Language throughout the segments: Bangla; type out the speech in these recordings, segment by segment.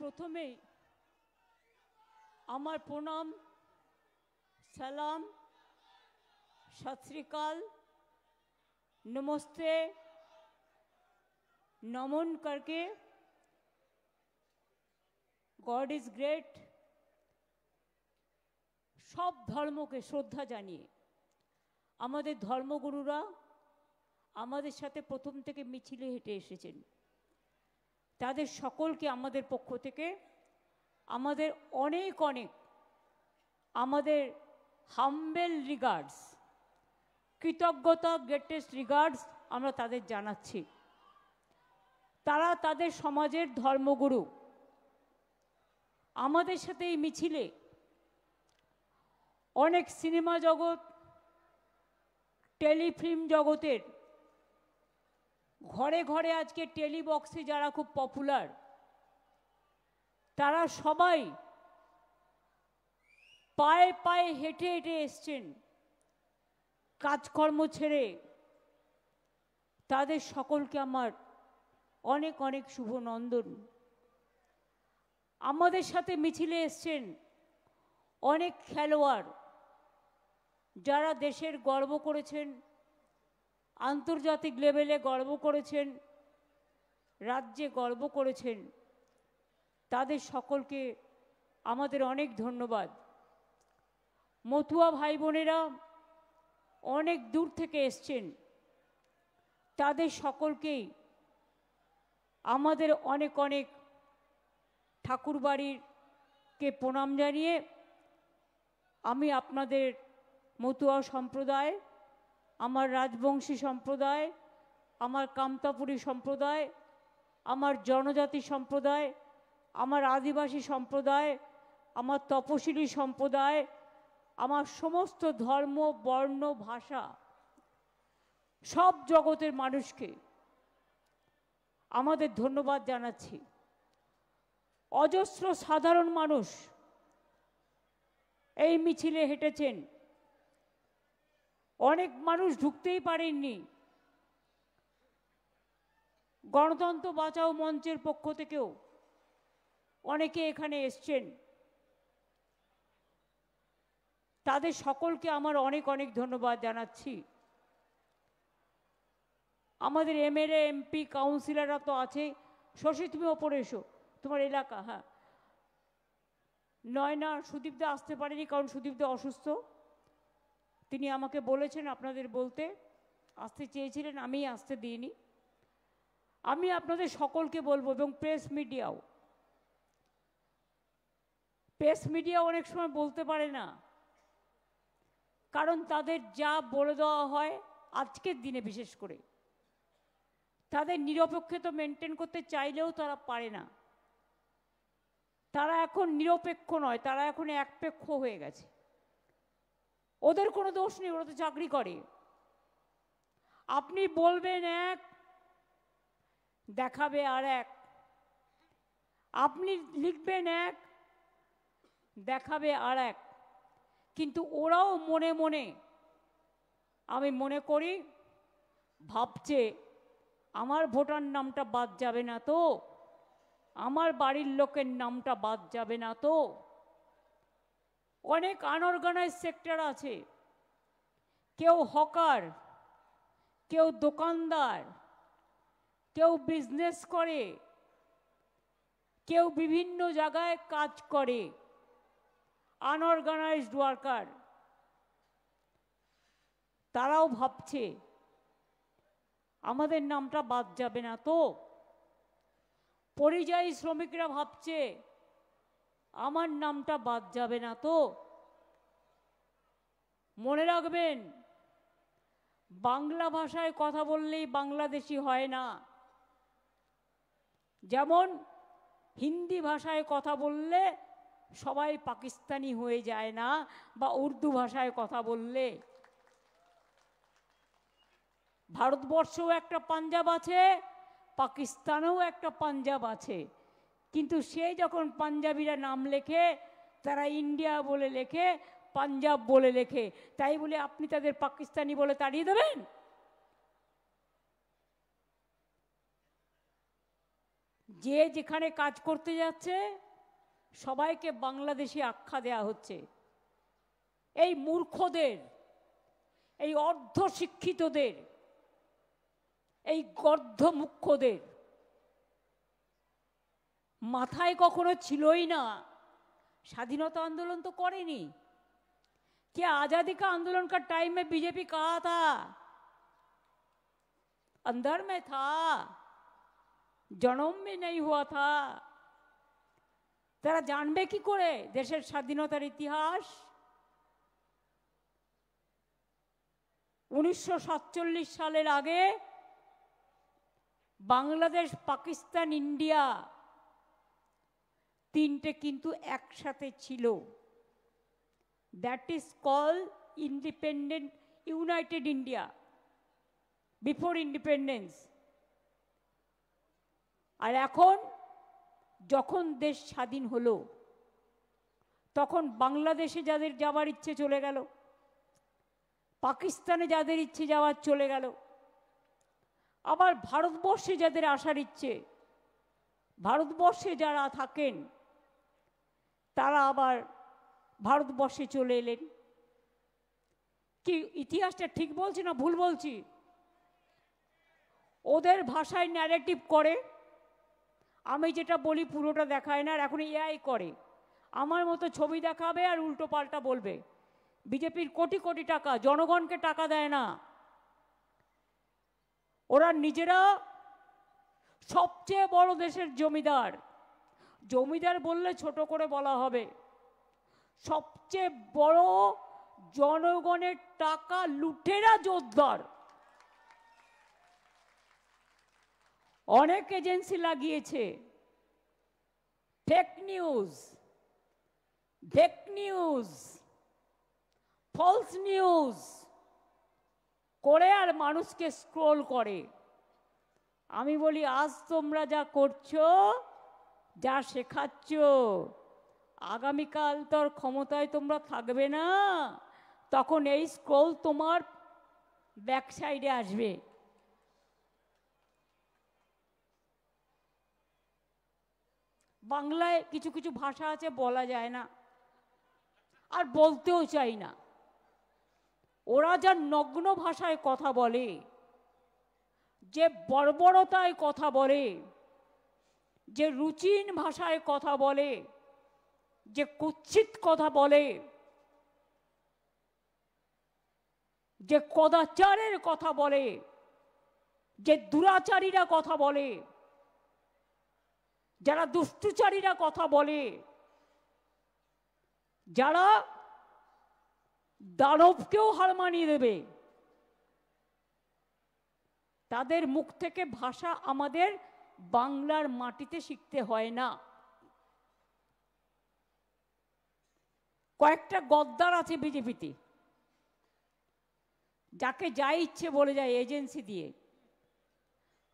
প্রথমেই আমার প্রণাম, সালাম, সত শ্রী আকাল, নমস্তে, নমন করকে গড ইজ গ্রেট সব ধর্মকে শ্রদ্ধা জানিয়ে আমাদের ধর্মগুরুরা আমাদের সাথে প্রথম থেকে মিছিলে হেঁটে এসেছেন, তাদের সকলকে আমাদের পক্ষ থেকে আমাদের অনেক অনেক আমাদের হাম্বেল রিগার্ডস, কৃতজ্ঞতা, গ্রেটেস্ট রিগার্ডস আমরা তাদের জানাচ্ছি। তারা তাদের সমাজের ধর্মগুরু। আমাদের সাথে এই মিছিলে অনেক সিনেমা জগৎ, টেলিফিল্ম জগতের, ঘরে ঘরে আজকে টেলিবক্সে যারা খুব পপুলার, তারা সবাই পায়ে পায়ে হেঁটে হেঁটে এসছেন কাজকর্ম ছেড়ে। তাদের সকলকে আমার অনেক অনেক শুভ নন্দন। আমাদের সাথে মিছিলে এসছেন অনেক খেলোয়াড় যারা দেশের গর্ব করেছেন, আন্তর্জাতিক লেভেলে গর্ব করেছেন, রাজ্যে গর্ব করেছেন। তাদের সকলকে আমাদের অনেক ধন্যবাদ। মতুয়া ভাই বোনেরা অনেক দূর থেকে এসছেন, তাদের সকলকেই আমাদের অনেক অনেক ঠাকুরবাড়িরকে প্রণাম জানিয়ে আমি আপনাদের মতুয়া সম্প্রদায়, আমার রাজবংশী সম্প্রদায়, আমার কামতাপুরী সম্প্রদায়, আমার জনজাতি সম্প্রদায়, আমার আদিবাসী সম্প্রদায়, আমার তপশিলি সম্প্রদায়, আমার সমস্ত ধর্ম, বর্ণ, ভাষা, সব জগতের মানুষকে আমাদের ধন্যবাদ জানাচ্ছি। অজস্র সাধারণ মানুষ এই মিছিলে হেঁটেছেন, অনেক মানুষ ঢুকতেই পারেননি। গণতন্ত্র বাঁচাও মঞ্চের পক্ষ থেকেও অনেকে এখানে এসছেন, তাদের সকলকে আমার অনেক অনেক ধন্যবাদ জানাচ্ছি। আমাদের এমএলএ, এমপি, কাউন্সিলররা তো আছে। শশী, তুমি ওপরে এসো, তোমার এলাকা। হ্যাঁ, নয়না, সুদীপদা আসতে পারেনি কারণ সুদীপদা অসুস্থ। তিনি আমাকে বলেছেন আপনাদের বলতে, আসতে চেয়েছিলেন, আমি আসতে দিইনি। আমি আপনাদের সকলকে বলবো, এবং প্রেস মিডিয়া অনেক সময় বলতে পারে না, কারণ তাদের যা বলে দেওয়া হয় আজকের দিনে বিশেষ করে, তাদের নিরপেক্ষতা মেনটেন করতে চাইলেও তারা পারে না। তারা এখন নিরপেক্ষ নয়, তারা এখন একপেক্ষ হয়ে গেছে। ওদের কোনো দোষ নেই, ওরা তো চাকরি করে। আপনি বলবেন এক, দেখাবে আর এক। আপনি লিখবেন এক, দেখাবে আর এক। কিন্তু ওরাও মনে মনে, আমি মনে করি, ভাবছে আমার ভোটার নামটা বাদ যাবে না তো, আমার বাড়ির লোকের নামটা বাদ যাবে না তো। অনেক আনঅর্গানাইজ সেক্টর আছে, কেউ হকার, কেউ দোকানদার, কেউ বিজনেস করে, কেউ বিভিন্ন জায়গায় কাজ করে, আনঅর্গানাইজড ওয়ার্কার। তারাও ভাবছে আমাদের নামটা বাদ যাবে না তো। পরিযায়ী শ্রমিকরা ভাবছে আমার নামটা বাদ যাবে না তো। মনে রাখবেন, বাংলা ভাষায় কথা বললেই বাংলাদেশি হয় না। যেমন হিন্দি ভাষায় কথা বললে সবাই পাকিস্তানি হয়ে যায় না, বা উর্দু ভাষায় কথা বললে। ভারতবর্ষেও একটা পাঞ্জাব আছে, পাকিস্তানেও একটা পাঞ্জাব আছে, কিন্তু সে যখন পাঞ্জাবিরা নাম লেখে, তারা ইন্ডিয়া বলে লেখে, পাঞ্জাব বলে লেখে। তাই বলে আপনি তাদের পাকিস্তানি বলে তাড়িয়ে দেবেন? যে যেখানে কাজ করতে যাচ্ছে সবাইকে বাংলাদেশি আখ্যা দেয়া হচ্ছে। এই মূর্খদের, এই অর্ধশিক্ষিতদের, এই গর্ধমুখ্যদের মাথায় কখনো ছিলই না স্বাধীনতা आंदोलन तो करेनी। क्या आजादी का आंदोलन का टाइम में बीजेपी कहा था? अंदर में था, जन्म में नहीं हुआ था। তারা জানবে কি করে দেশের স্বাধীনতার ইতিহাস? 1947 সালের আগে বাংলাদেশ, পাকিস্তান, ইন্ডিয়া তিনটে কিন্তু একসাথে ছিল। That is called independent united India before independence. আর এখন যখন দেশ স্বাধীন হলো তখন বাংলাদেশে যাদের যাওয়ার ইচ্ছে চলে গেল, পাকিস্তানে যাদের ইচ্ছে যাওয়ার চলে গেল, আবার ভারতবর্ষে যাদের আসার ইচ্ছে, ভারতবর্ষে যারা থাকেন তারা আবার ভারতবর্ষে চলে এলেন। কি ইতিহাসটা ঠিক বলছি না ভুল বলছি? ওদের ভাষায় ন্যারেটিভ করে, আমি যেটা বলি পুরোটা দেখায় না। আর এখন এআই করে, আমার মতো ছবি দেখাবে আর উল্টো পাল্টা বলবে। বিজেপির কোটি কোটি টাকা, জনগণকে টাকা দেয় না। ওরা নিজেরা সবচেয়ে বড় দেশের জমিদার। জমিদার বললে ছোট করে বলা হবে। সবচেয়ে বড় জনগণের টাকা লুটেরা জোরদার। অনেক এজেন্সি লাগিয়েছে, fake news, fake news, false news করে আর মানুষকে স্ক্রোল করে। আমি বলি আজ তোমরা যা করছো, যা শেখাচ্ছ, আগামীকাল তোর ক্ষমতায় তোমরা থাকবে না, তখন এই স্ক্রোল তোমার ব্যাক সাইডে আসবে। বাংলায় কিছু কিছু ভাষা আছে বলা যায় না, আর বলতেও চাই না। ওরা যা নগ্ন ভাষায় কথা বলে, যে বর্বরতায় কথা বলে, যে রুচিহীন ভাষায় কথা বলে, যে কুৎসিত কথা বলে, যে কদাচারের কথা বলে, যে দুরাচারীরা কথা বলে, যারা দুষ্টুচারীরা কথা বলে, যারা দানবকেও হার মানিয়ে দেবে, তাদের মুখ থেকে ভাষা আমাদের বাংলার মাটিতে শিখতে হয় না। কয়েকটা গদ্দার আছে বিজেপিতে, যাকে যা ইচ্ছে বলে যায় এজেন্সি দিয়ে।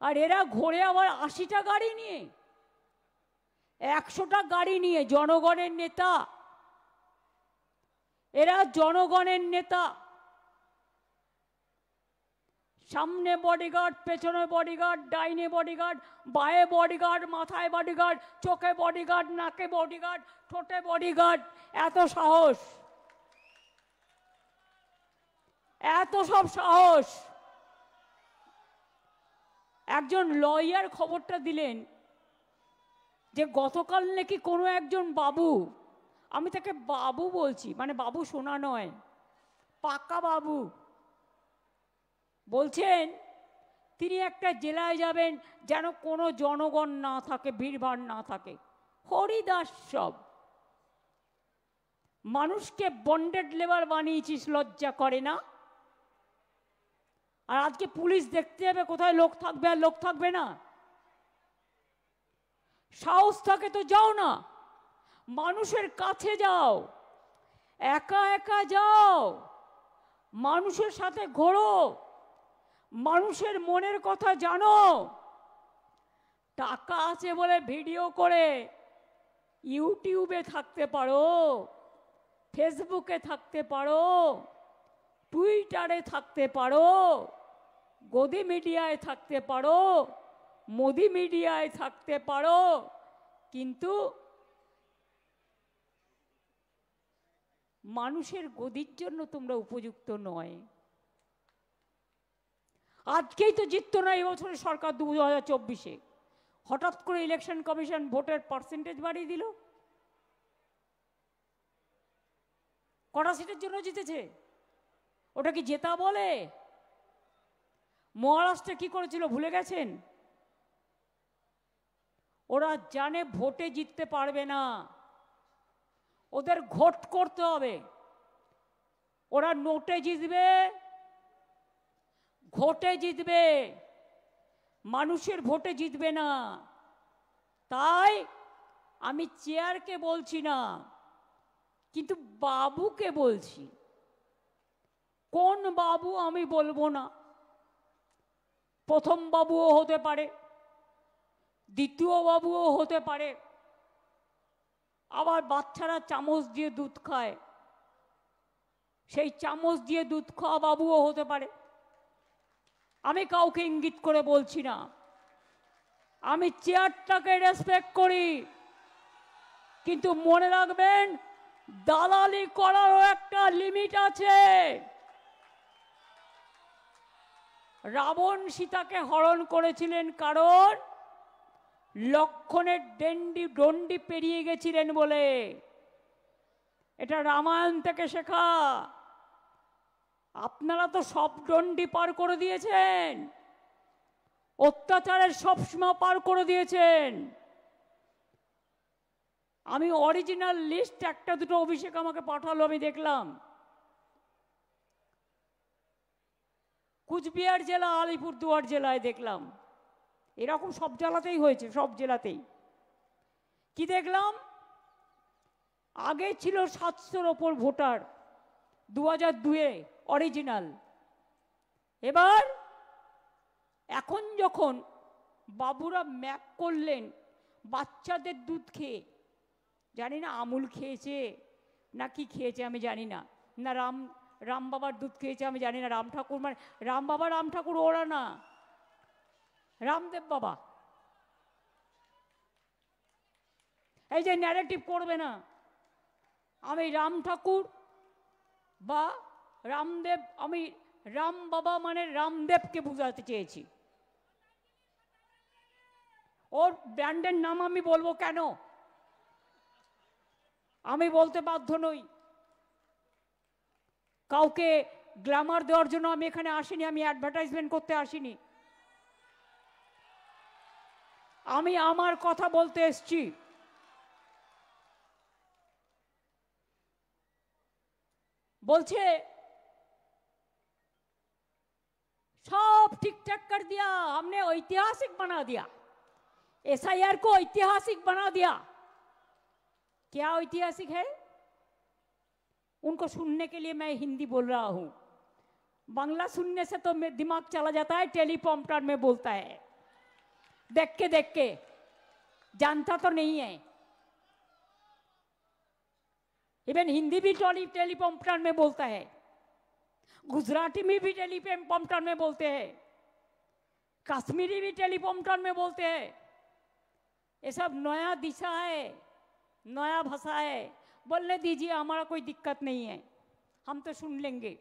আর এরা ঘোরে আবার 80টা গাড়ি নিয়ে, 100টা গাড়ি নিয়ে। জনগণের নেতা এরা, জনগণের নেতা। সামনে বডিগার্ড, পেছনে বডিগার্ড, ডাইনে বডিগার্ড, বায়ে বডিগার্ড, মাথায় বডিগার্ড, চোখে বডিগার্ড, নাকে বডিগার্ড, ঠোঁটে বডিগার্ড। এত সাহস, এত সব সাহস। একজন লয়ার খবরটা দিলেন যে গতকাল নাকি কোনো একজন বাবু, আমি তাকে বাবু বলছি, মানে বাবু শোনা নয়, পাকা বাবু, বলছেন তিনি একটা জেলায় যাবেন যেন কোনো জনগণ না থাকে, ভিড়ভাড় না থাকে। হরিদাস সব। মানুষকে বন্ডেড লেবার বানিয়েছিস, লজ্জা করে না? আর আজকে পুলিশ দেখতে যাবে কোথায় লোক থাকবে আর লোক থাকবে না। সাহস থাকে তো যাও না, মানুষের কাছে যাও, একা একা যাও, মানুষের সাথে ঘোরো, মানুষের মনের কথা জানো। টাকা আছে বলে ভিডিও করে ইউটিউবে থাকতে পারো, ফেসবুকে থাকতে পারো, টুইটারে থাকতে পারো, গদি মিডিয়ায় থাকতে পারো, মোদি মিডিয়ায় থাকতে পারো, কিন্তু মানুষের গদির জন্য তোমরা উপযুক্ত নয়। আজকেই তো জিততো না এবছরের সরকার 2024-এ, হঠাৎ করে ইলেকশন কমিশন ভোটের পার্সেন্টেজ বাড়িয়ে দিল। কটা সিটের জন্য জিতেছে? ওটা কি জেতা বলে? মহারাষ্ট্রে কি করেছিল ভুলে গেছেন? ওরা জানে ভোটে জিততে পারবে না, ওদের ঘোট করতে হবে। ওরা নোটে জিতবে, ঘোটে জিতবে, মানুষের ভোটে জিতবে না। তাই আমি চেয়ারকে বলছি না, কিন্তু বাবুকে বলছি। কোন বাবু আমি বলবো না, প্রথম বাবুও হতে পারে, দ্বিতীয় বাবুও হতে পারে, আবার বাচ্চারা চামচ দিয়ে দুধ খায়, সেই চামচ দিয়ে দুধ খাওয়া বাবুও হতে পারে। আমি কাউকে ইঙ্গিত করে বলছি না, আমি চেয়ারটাকে রেসপেক্ট করি, কিন্তু মনে রাখবেন দালালি করারও একটা লিমিট আছে। রাবণ সীতাকে হরণ করেছিলেন কারণ লক্ষণের দণ্ডি পেরিয়ে গেছিলেন বলে। এটা রামায়ণ থেকে শেখা। আপনারা তো সব দণ্ডি পার করে দিয়েছেন, অত্যাচারের সব সীমা পার করে দিয়েছেন। আমি অরিজিনাল লিস্ট একটা দুটো অভিষেক আমাকে পাঠালো, আমি দেখলাম। কুচবিহার জেলা, আলিপুরদুয়ার জেলায় দেখলাম, এরকম সব জেলাতেই হয়েছে, সব জেলাতেই। কি দেখলাম? আগে ছিল 700-র ওপর ভোটার 2002-এ অরিজিনাল। এবার এখন যখন বাবুরা ম্যাপ করলেন বাচ্চাদের দুধ খেয়ে, জানি না আমুল খেয়েছে না কি খেয়েছে আমি জানি না, না রাম বাবার দুধ খেয়েছে আমি জানি না। রাম ঠাকুর মানে রাম বাবা, রাম ঠাকুর ওরা না, রামদেব বাবা। এই যে ন্যারেটিভ করবে না, আমি রাম ঠাকুর বা রামদেব, আমি রাম বাবা মানে রামদেবকে বুঝাতে চেয়েছি। ওর ব্র্যান্ডের নাম আমি বলবো কেন? আমি বলতে বাধ্য নই। কাউকে গ্ল্যামার দেওয়ার জন্য আমি এখানে আসিনি, আমি অ্যাডভার্টাইজমেন্ট করতে আসিনি। আমি আমার কথা বলতে এসছি। বলছে सब ठीक ठाक कर दिया, हमने ऐतिहासिक बना दिया, एसआईआर को ऐतिहासिक बना दिया। क्या ऐतिहासिक है? उनको सुनने के लिए मैं हिंदी बोल रहा हूं, बांग्ला सुनने से तो दिमाग चला जाता है, टेलीप्रॉम्प्टर में बोलता है, देख के जानता तो नहीं है। इवन हिंदी भी टेलीप्रॉम्प्टर में बोलता है, गुजराती में भी टेलीप्रॉम्प्टर में बोलते हैं, कश्मीरी भी टेलीप्रॉम्प्टर में बोलते हैं। ये सब नया दिशा है, नया भाषा है, बोलने दीजिए, हमारा कोई दिक्कत नहीं है, हम तो सुन लेंगे।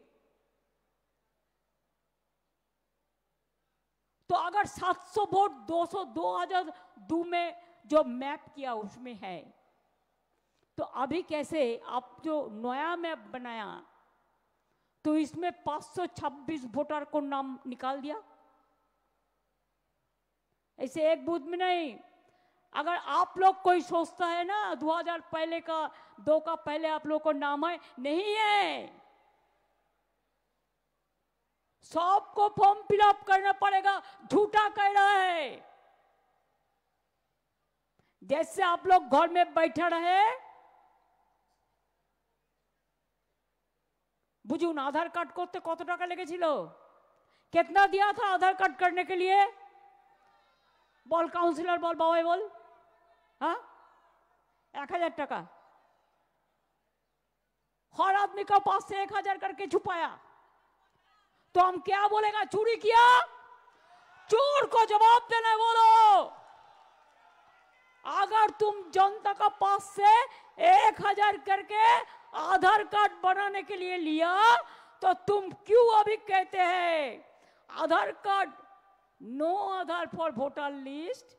तो अगर 700 वोट 2002 में जो मैप किया उसमें है, तो अभी कैसे आप जो नया मैप बनाया तो इसमें 526 वोटर को नाम निकाल दिया? ऐसे एक बूथ में नहीं। अगर आप लोग कोई सोचता है ना 2000 पहले का 2 का पहले आप लोग को नाम है, नहीं है, सबको फॉर्म फिलअप करना पड़ेगा। झूठा कह रहा है। जैसे आप लोग घर में बैठे रहे, बुझुन आधार कार्ड करते कत टाका लेगेছিল? कितना दिया था आधार कार्ड करने के लिए? बोल काउंसिलर, बोल बाबा बोल। हाँ, 1000 टाका। हर आदमी का पास से 1000 करके छुपाया, तो हम क्या बोलेगा? चोरी किया, चोर को जवाब देना बोलो। अगर तुम जनता का पास से 1000 करके आधार कार्ड बनाने के लिए लिया तो तुम क्यों अभी कहते हैं Aadhaar card, no Aadhaar for voter list,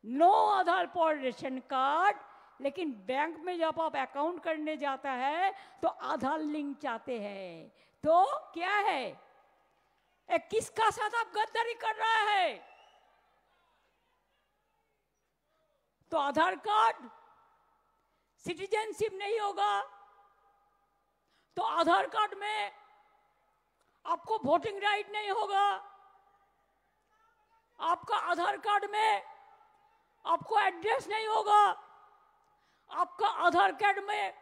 no Aadhaar for ration card, लेकिन बैंक में जब आप अकाउंट करने जाता है तो आधार लिंक चाहते हैं। तो क्या है, किसका साथ आप गद्दारी कर रहा है? तो आधार कार्ड सिटीजनशिप नहीं होगा, तो आधार कार्ड में आपको वोटिंग राइट नहीं होगा, आपका आधार कार्ड में आपको एड्रेस नहीं होगा, आपका आधार कार्ड में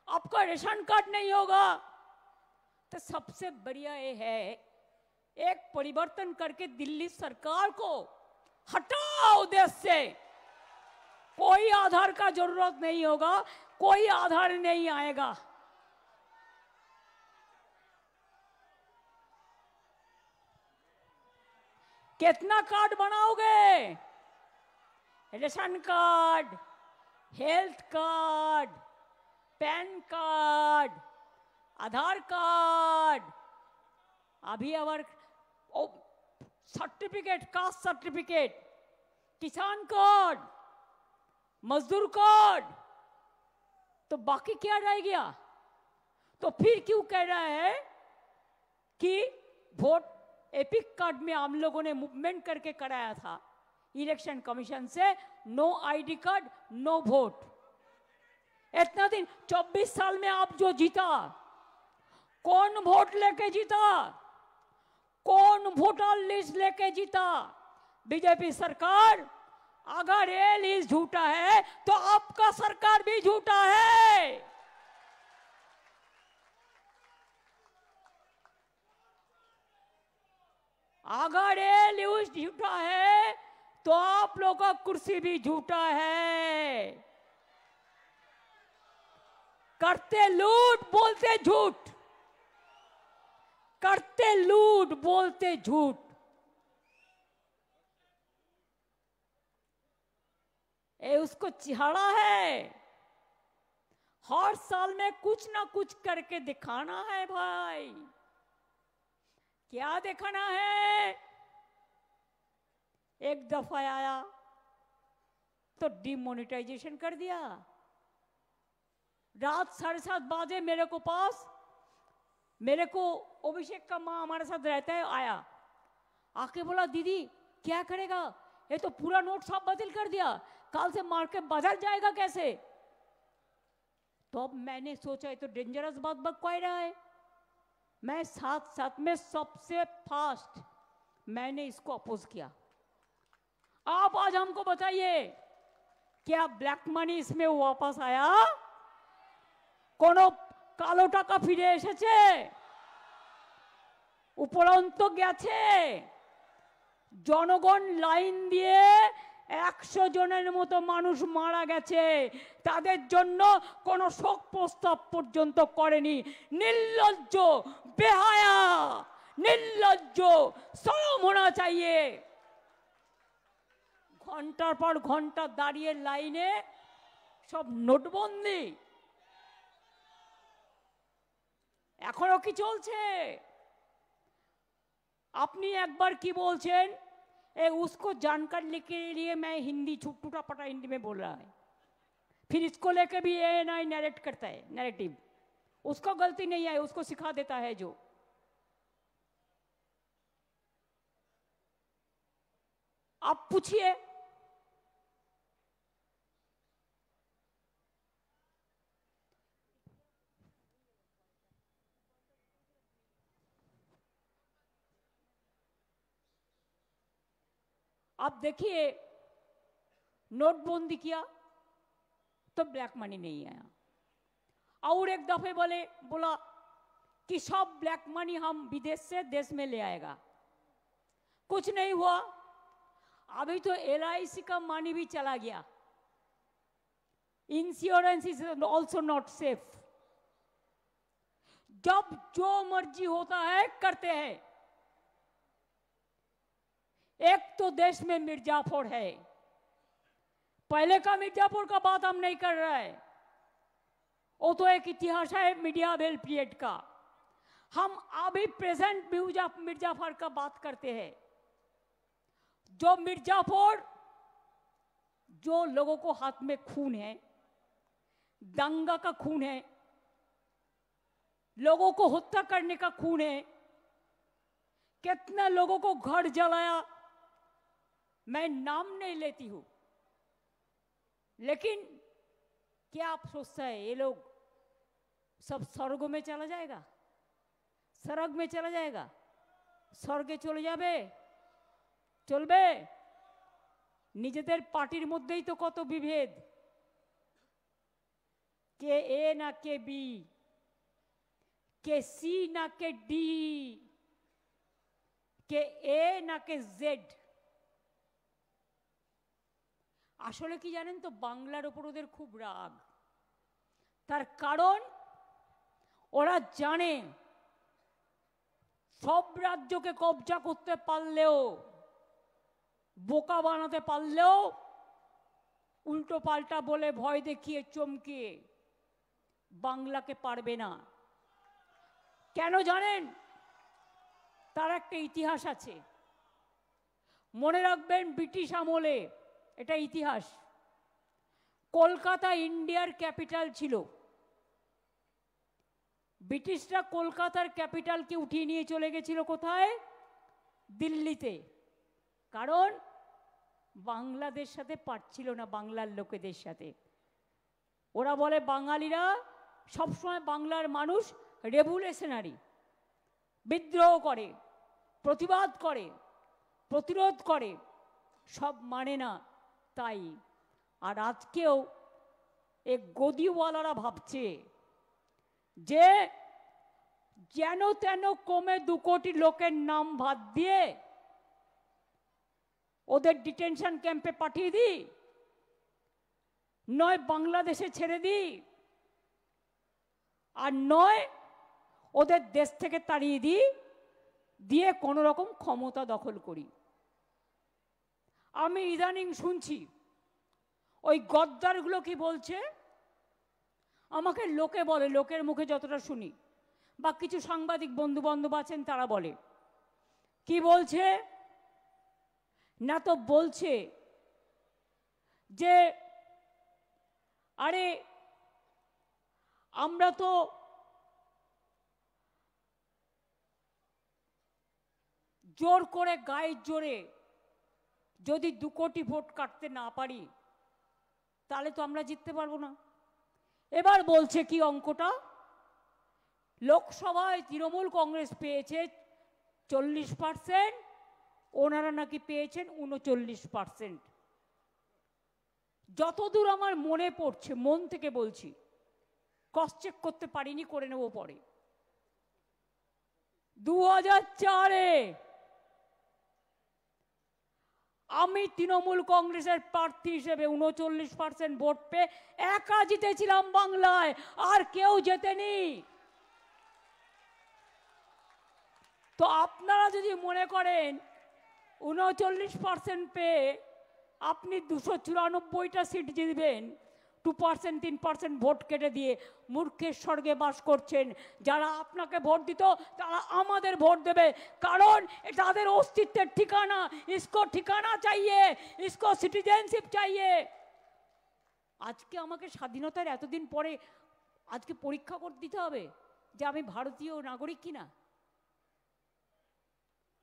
आपका रेशन कार्ड नहीं होगा। तो सबसे बढ़िया ये है एक परिवर्तन करके दिल्ली सरकार को हटाओ देश से। कोई आधार का जरूरत नहीं होगा, कोई आधार नहीं आएगा। कितना कार्ड बनाओगे? Ration card, health card, PAN card, Aadhaar card, अभी अवर सर्टिफिकेट, कास्ट सर्टिफिकेट, किसान कार्ड, मजदूर कार्ड, तो बाकी क्या रह गया? तो फिर क्यों कह रहा है कि वोट एपिक कार्ड में हम लोगों ने मूवमेंट करके कराया था इलेक्शन कमीशन से, no ID card no vote. इतना दिन 24 साल में आप जो जीता, कौन वोट लेके जीता? कौन वोटर लिस्ट लेके जीता? बीजेपी सरकार। अगर ये लिस्ट झूठा है तो आपका सरकार भी झूठा है। अगर ये लिस्ट झूठा है तो आप लोगों का कुर्सी भी झूठा है। करते लूट बोलते झूठ, करते लूट बोलते झूठ। ये उसको चिढ़ा है, हर साल में कुछ ना कुछ करके दिखाना है भाई। क्या दिखाना है? एक दफा आया तो डिमोनेटाइजेशन कर दिया। रात 7:30 बजे मेरे को पास, मेरे को अभिषेक का माँ हमारे साथ रहता है, आया, आके बोला दीदी क्या करेगा, ये तो पूरा नोट सब बातिल कर दिया, कल से मार्केट बाजार जाएगा कैसे? तो अब मैंने सोचा ये तो डेंजरस बात बक कोई रहा है। मैं साथ साथ में सबसे फास्ट मैंने इसको अपोज किया। आप आज हमको बताइए क्या ब्लैक मनी इसमें वापस आया? कोनो কালো টাকা ফিরে এসেছে? উপরন্ত গেছে? জনগণ লাইন দিয়ে 100 জনের মতো মানুষ মারা গেছে, তাদের জন্য কোনো শোক প্রস্তাব পর্যন্ত করেনি। নির্লজ্জ, বেহায়া, নির্লজ্জ, শরম होना चाहिए। ঘন্টার পর ঘন্টা দাঁড়িয়ে লাইনে সব নোটবন্দি এখনো কি চলছে? আপনি একবার কি বলছেন, उसको जानकारी के लिए मैं हिंदी छुट्टूटा पटा हिंदी में बोल रहा है, फिर इसको लेके भी ANI नैरेट करता है, नैरेटिव। उसको गलती नहीं है, उसको सिखा देता है जो। आप पूछिए, आप देखिए नोटबंदी किया तो ब्लैक मनी नहीं आया, और एक दफे बोला कि सब ब्लैक मनी हम विदेश से देश में ले आएगा, कुछ नहीं हुआ। अभी तो LIC का मनी भी चला गया। Insurance is also not safe. जब जो मर्जी होता है करते हैं। एक तो देश में मिर्जापुर है, पहले का मिर्जापुर का बात हम नहीं कर रहे हैं, वो तो एक इतिहास है मीडियावेल पीरियड का। हम अभी प्रेजेंट मिर्जापुर का बात करते हैं। जो मिर्जापुर, जो लोगों को हाथ में खून है, दंगा का खून है, लोगों को हत्या करने का खून है, कितने लोगों को घर जलाया, मैं नाम नहीं लेती हूं, लेकिन क्या आप सोचते हैं ये लोग सब स्वर्ग में चला जाएगा? स्वर्ग में चला जाएगा? स्वर्गे चले जाবে? চলবে? নিজেদের পার্টির মধ্যেই তো কত বিভেদ, কে এ না কে বি, কে সি না কে ডি, কে এ না কে জেড। আসলে কি জানেন তো, বাংলার ওপর ওদের খুব রাগ। তার কারণ ওরা জানে সব রাজ্যকে কবজা করতে পারলেও, বোকা বানাতে পারলেও, উল্টো পাল্টা বলে ভয় দেখিয়ে চমকিয়ে বাংলাকে পারবে না। কেন জানেন? তার একটা ইতিহাস আছে, মনে রাখবেন। ব্রিটিশ আমলে, এটা ইতিহাস, কলকাতা ইন্ডিয়ার ক্যাপিটাল ছিল। ব্রিটিশরা কলকাতার ক্যাপিটালকে উঠিয়ে নিয়ে চলে গেছিল কোথায়? দিল্লিতে। কারণ বাংলাদেশ সাথে পারছিল না, বাংলার লোকেদের সাথে। ওরা বলে বাঙালিরা সবসময় বাংলার মানুষ রেভুলেশনারি, বিদ্রোহ করে, প্রতিবাদ করে, প্রতিরোধ করে, সব মানে না। তাই আর আজকেও এই গদিওয়ালারা ভাবছে যে যেন তেন কমে 2 কোটি লোকের নাম বাদ দিয়ে ওদের ডিটেনশন ক্যাম্পে পাঠিয়ে দিই, নয় বাংলাদেশে ছেড়ে দিই, আর নয় ওদের দেশ থেকে তাড়িয়ে দিই, দিয়ে কোনো রকম ক্ষমতা দখল করি। আমি ইদানিং শুনছি ওই গদ্দারগুলো কি বলছে, আমাকে লোকে বলে, লোকের মুখে যতটা শুনি, বা কিছু সাংবাদিক বন্ধু বান্ধব আছেন তারা বলে, কি বলছে না, তো বলছে যে আরে আমরা তো জোর করে, গায়ের জোরে যদি 2 কোটি ভোট কাটতে না পারি তাহলে তো আমরা জিততে পারবো না। এবার বলছে কি অঙ্কটা, লোকসভায় তৃণমূল কংগ্রেস পেয়েছে 40%, ওনারা নাকি পেয়েছেন 39%। যতদূর আমার মনে পড়ছে, মন থেকে বলছি, ক্রস চেক করতে পারিনি, করে নেব পরে। 2004-এ আমি তৃণমূল কংগ্রেসের প্রার্থী হিসেবে 39% ভোট পেয়ে একা জিতেছিলাম বাংলায়, আর কেউ জেতেনি। তো আপনারা যদি মনে করেন 39% পেয়ে আপনি 294টা সিট জিতবেন, 2% 3% ভোট কেটে দিয়ে, মূর্খের স্বর্গে বাস করছেন। যারা আপনাকে ভোট দিত তারা আমাদের ভোট দেবে, কারণ এটা তাদের অস্তিত্বের ঠিকানা। ইসকো ঠিকানা চাইয়ে, ইসকো সিটিজেনশিপ চাইয়ে। আজকে আমাকে স্বাধীনতার এতদিন পরে আজকে পরীক্ষা করে দিতে হবে যে আমি ভারতীয় নাগরিক কিনা।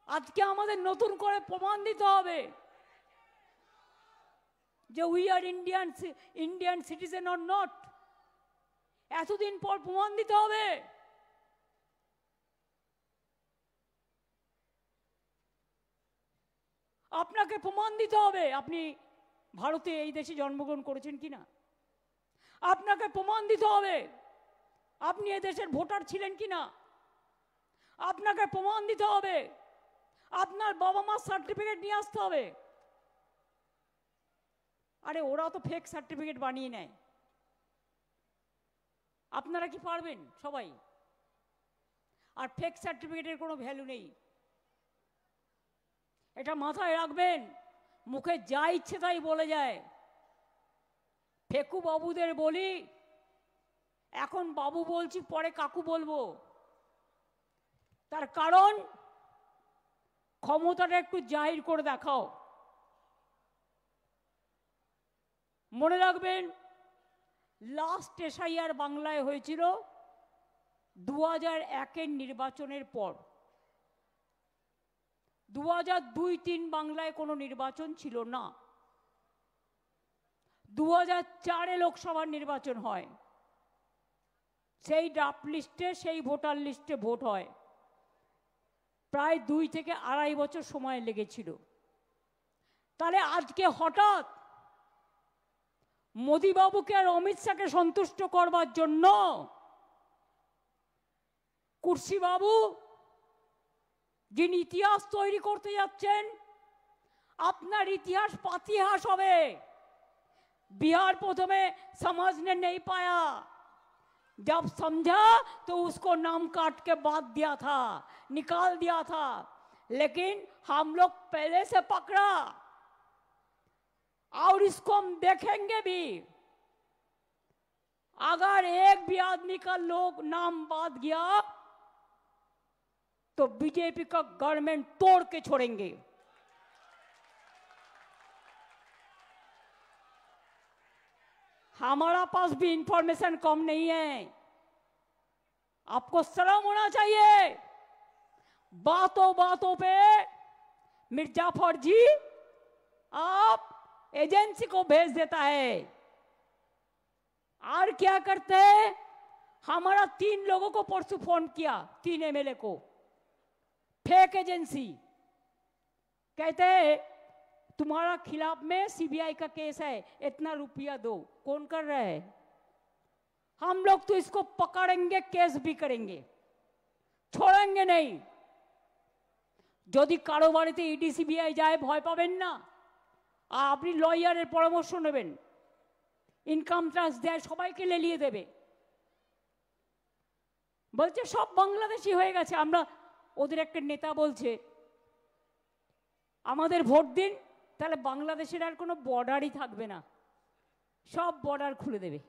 আজকে আমাদের নতুন করে প্রমাণ দিতে হবে যে we are Indian citizen or not. এতদিন পর প্রমাণ দিতে হবে। আপনাকে প্রমাণ দিতে হবে আপনি ভারতে, এই দেশে জন্মগ্রহণ করেছেন কিনা। আপনাকে প্রমাণ দিতে হবে আপনি এই দেশের ভোটার ছিলেন কিনা। আপনাকে প্রমাণ দিতে হবে আপনার বাবা মার সার্টিফিকেট নিয়ে আসতে হবে। আরে ওরা তো ফেক সার্টিফিকেট বানিয়ে নেয়। আপনারা কি পারবেন সবাই? আর ফেক সার্টিফিকেটের কোনো ভ্যালু নেই। এটা মাথায় রাখবেন, মুখে যা ইচ্ছে তাই বলে যায়। ফেকু বাবুদের বলি, এখন বাবু বলছি, পরে কাকু বলবো। তার কারণ ক্ষমতাটা একটু জাহির করে দেখাও। মনে রাখবেন, লাস্ট এসআইআর বাংলায় হয়েছিল 2001-এর নির্বাচনের পর। 2002-3 বাংলায় কোনো নির্বাচন ছিল না। 2004-এ লোকসভার নির্বাচন হয়, সেই ড্রাফট লিস্টে, সেই ভোটার লিস্টে ভোট হয়। প্রায় 2 থেকে 2.5 বছর সময় লেগেছিল। তাহলে আজকে হঠাৎ মোদিবাবুকে আর অমিত শাহকে সন্তুষ্ট করবার জন্য কুর্সি বাবু যিনি ইতিহাস তৈরি করতে যাচ্ছেন, আপনার ইতিহাস পাতিহাস হবে। बिहार प्रथमे समझने नहीं पाया, जब समझा तो उसको नाम काट के बात दिया था, निकाल दिया था। लेकिन हम लोग पहले से पकड़ा और इसको हम देखेंगे भी। अगर एक भी आदमी का लोग नाम बात गया तो बीजेपी का गवर्नमेंट तोड़ के छोड़ेंगे। हमारा पास भी इंफॉर्मेशन कम नहीं है, आपको शर्म होना चाहिए। बातों बातों पे मिर्जाफर जी आप एजेंसी को भेज देता है। और क्या करते हैं, हमारा 3 लोगों को परसों फोन किया, 3 एमएलए को, फेक एजेंसी, कहते हैं तुम्हारा खिलाफ में सीबीआई का केस है, इतना रुपया दो। कौन कर रहा है? हम लोग तो इसको पकड़ेंगे, केस भी करेंगे, छोड़ेंगे नहीं। যদি কারো বাড়িতে ইডি সিবিআই যায় ভয় পাবেন না, আর আপনি লয়ারের পরামর্শ নেবেন। ইনকাম ট্যাক্স দেয়, সবাইকে লেলিয়ে দেবে। বলছে সব বাংলাদেশি হয়ে গেছে। আমরা, ওদের একটা নেতা বলছে আমাদের ভোট দিন, তাহলে বাংলাদেশের আর কোনো বর্ডারই থাকবে না, সব বর্ডার খুলে দেবে,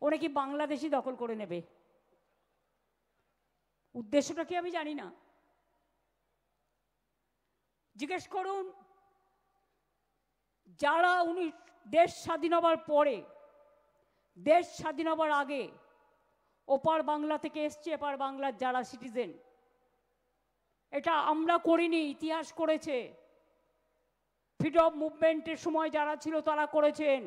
ওরা কি বাংলাদেশি দখল করে নেবে। উদ্দেশ্যটা কি আমি জানি না, জিজ্ঞেস করুন। যারা দেশ স্বাধীন হবার পরে, দেশ স্বাধীন হবার আগে ওপার বাংলা থেকে এসছে, এপার বাংলার যারা সিটিজেন, এটা আমরা করিনি, ইতিহাস করেছে। ফ্রিডম মুভমেন্টের সময় যারা ছিল তারা করেছেন।